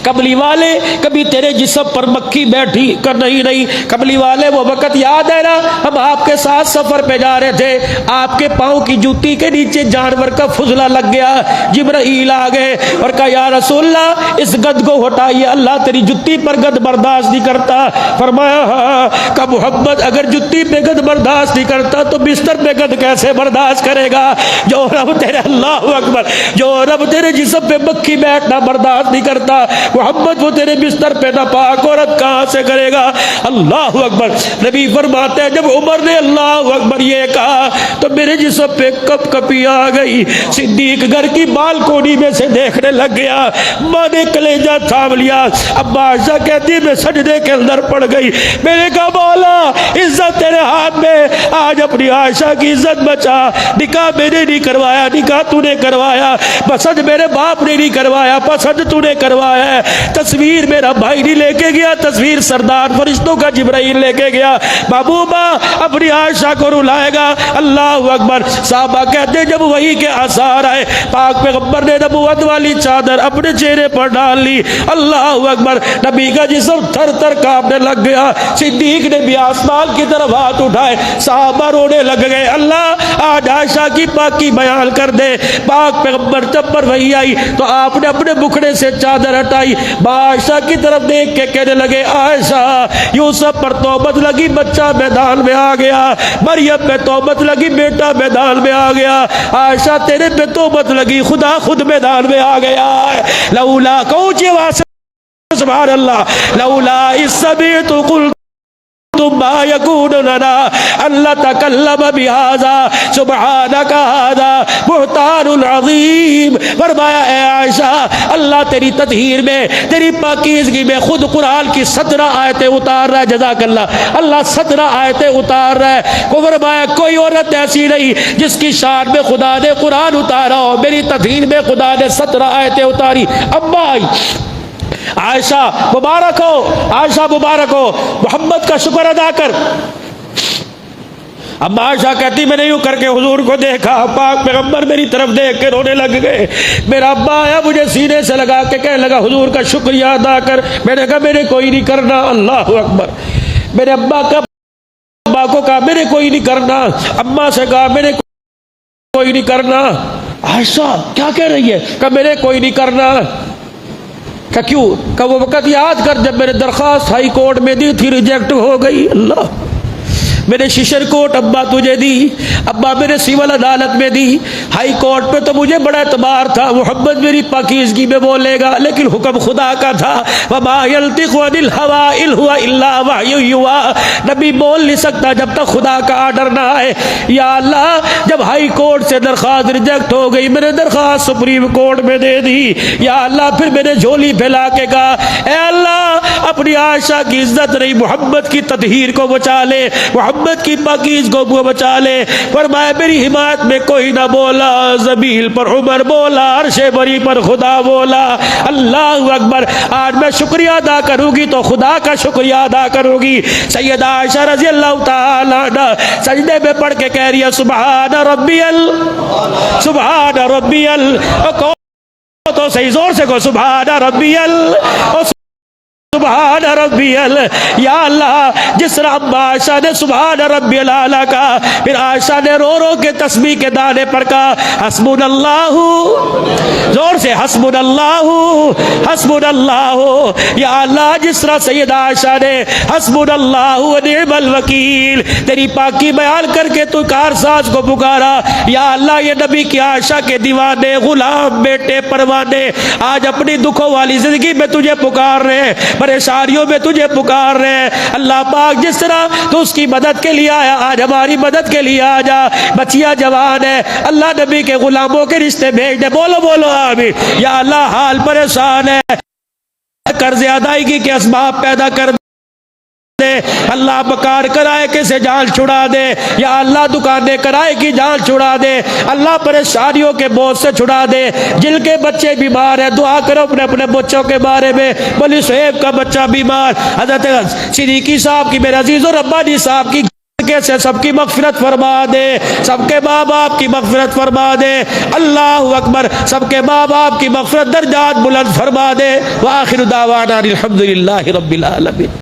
قبلی والے کبھی تیرے جسم پر مکھی بیٹھی کر نہیں، قبلی والے وہ وقت یاد ہے نا، ہم آپ کے ساتھ سفر پہ جا رہے تھے، آپ کے پاؤں کی جوتی کے نیچے جانور کا فضلہ لگ گیا، جبرائیل آ گئے اور کہا یا رسول اللہ اس گد کو ہٹائیے، اللہ تیری جوتی پر گد برداشت نہیں کرتا۔ فرمایا ہاں کہ محمد اگر جوتی پہ گد برداشت نہیں کرتا تو بستر پہ گد کیسے برداشت کرے گا؟ جو رب تیرے، اللہ اکبر، جو رب تیرے جسم پہ مکھی بیٹھنا برداشت نہیں کرتا، محمد وہ تیرے بستر پہ ناپاک عورت کہاں سے کرے گا؟ اللہ اکبر۔ نبی فرماتے ہیں جب عمر نے اللہ اکبر یہ کہا تو میرے جسم پہ کپ کپی آ گئی، صدیق گھر کی بالکونی میں سے دیکھنے لگ گیا، ماں نے کلیجہ تھام لیا، اب عائشہ کہتی میں سجدے کے اندر پڑ گئی، میں نے کہا مولا عزت تیرے ہاتھ میں، آج اپنی عائشہ کی عزت بچا، نکاح میں نے نہیں کروایا، نکاح تو نے کروایا، پسند میرے باپ نے نہیں کروایا، پسند تو نے کروایا ہے، تصویر میرا بھائی نہیں لے کے گیا، تصویر سردار فرشتوں کا جبرائیل لے کے گیا، محبوبہ اپنی عائشہ کو رلائے گا۔ اللہ اکبر۔ صحابہ کہتے ہیں جب وحی کے آثار آئے، پاک پیغمبر نے نبوت والی چادر اپنے چہرے پر ڈال لی، اللہ اکبر، نبی کا جسم تھر تھر کانپنے لگ گیا، صدیق نے بھی آسمان کی طرف ہاتھ اٹھائے، صحابہ رونے لگ گئے، اللہ آج عائشہ کی پاکی بیان کر دے۔ پاک پیغمبر جب پر وحی آئی تو آپ نے اپنے بکھڑے سے چادر ہٹائی، عائشہ کی طرف دیکھ کے کہنے لگے عائشہ یوسف پر توبت لگی بچہ میدان میں آ گیا، مریم پہ توبت لگی بیٹا میدان میں آ گیا، عائشہ تیرے پہ توبت لگی خدا خود میدان میں آ گیا۔ لولا کوچے واسطے سبحان اللہ، لولا اس سمعت قلت ما يكون لنا ان نتكلم بهذا سبحانك هذا بہتان عظیم۔ فرمایا اے عائشہ اللہ تیری تطہیر میں، تیری پاکیزگی میں خود قرآن کی 17 آیتیں اتار رہا ہے، جزاک اللہ، اللہ 17 آیتیں اتار رہا ہے۔ کو فرمایا کوئی عورت ایسی نہیں جس کی شان میں خدا نے قرآن اتارا ہو، میری تطہیر میں خدا نے 17 آیتیں اتاری۔ اما آئی عائشہ مبارک ہو، عائشہ مبارک ہو، محمد کا شکر ادا کر۔ اب عائشہ کہتی میں نے یوں کر کے حضور کو دیکھا، پاک پیغمبر میری طرف دیکھ کے رونے لگ گئے، میرا ابا آیا مجھے سینے سے لگا کے کہنے لگا حضور کا شکریہ ادا کر، میں نے کہا میرے کوئی نہیں کرنا، اللہ اکبر، میرے ابا کو کہا میرے کوئی نہیں کرنا، اماں سے کہا میرے کوئی نہیں کرنا۔ عائشہ کیا کہہ رہی ہے؟ کہ میرے کوئی نہیں کرنا، کہ کیوں؟ کہ وہ وقت یاد کر جب میں نے درخواست ہائی کورٹ میں دی تھی ریجیکٹ ہو گئی، اللہ میں نے ششر کوٹ ابا تجھے دی، ابا میرے سول عدالت میں دی، ہائی کورٹ پہ تو مجھے بڑا اعتبار تھا، محمد میری پاکیزگی میں بولے گا، لیکن حکم خدا کا تھا، وما ينطق عن الهوى ان هو الا وحی یوحی، نبی بول نہیں سکتا جب تک خدا کا آرڈر نہ آئے۔ یا اللہ جب ہائی کورٹ سے درخواست ریجیکٹ ہو گئی، میں نے درخواست سپریم کورٹ میں دے دی، یا اللہ پھر میں نے جھولی پھیلا کے کہا اے اللہ اپنی عائشہ کی عزت نہیں، محمد کی تطہیر کو بچا لے، محمد کی پاکیز کو بچا لے۔ فرمایا میری حمایت میں کوئی نہ بولا، زبیل پر عمر بولا، عرش بری پر خدا بولا، اللہ اکبر۔ آج میں شکریہ ادا کروں گی تو خدا کا شکریہ ادا کروں گی۔ سیدہ عائشہ رضی اللہ تعالی عنہ سجدے میں پڑھ کے کہہ رہی ہے سبحان ربی سبحان ربی تو صحیح زور سے کو سبحان ربی سبحان ربی یا اللہ، جس طرح عائشہ نے سبحان ربی الاعلیٰ کہا، پھر عائشہ نے رو رو کے تسبیح کے دانے پر کہا حسبنا اللہ، زور سے حسبنا اللہ حسبنا اللہ۔ یا اللہ جس طرح سیدہ عائشہ نے حسبنا اللہ ونعم الوکیل تیری پاکی بیان کر کے تو کارساز کو پکارا، یا اللہ یہ نبی کی عائشہ کے دیوانے غلام بیٹے پروانے آج اپنی دکھوں والی زندگی میں تجھے پکار رہے ہیں، پریشانیوں میں تجھے پکار رہے ہیں، اللہ پاک جس طرح تو اس کی مدد کے لیے آیا آج ہماری مدد کے لیے آ جا۔ بچیا جوان ہے، اللہ نبی کے غلاموں کے رشتے بھیج دے، بولو بولو آمین۔ یا اللہ حال پریشان ہے، قرض ادائیگی کے اسباب پیدا کر دے، اللہ مکار کرائے کے سے جان چھڑا دے، یا اللہ دکانیں کرائے کی جان چھڑا دے، اللہ پریشانیوں کے بوجھ سے چھڑا دے۔ جن کے بچے بیمار ہیں دعا کرو اپنے اپنے بچوں کے بارے میں۔ بلی صہیب کا بچہ بیمار، حضرت صدیقی صاحب کی، میرے عزیز و ربانی صاحب کی سے سب کی مغفرت فرما دے، سب کے ماں باپ کی مغفرت فرما دے، اللہ اکبر، سب کے ماں باپ کی مغفرت درجات بلند فرما دے۔ وآخر دعوانا الحمدللہ رب العالمین۔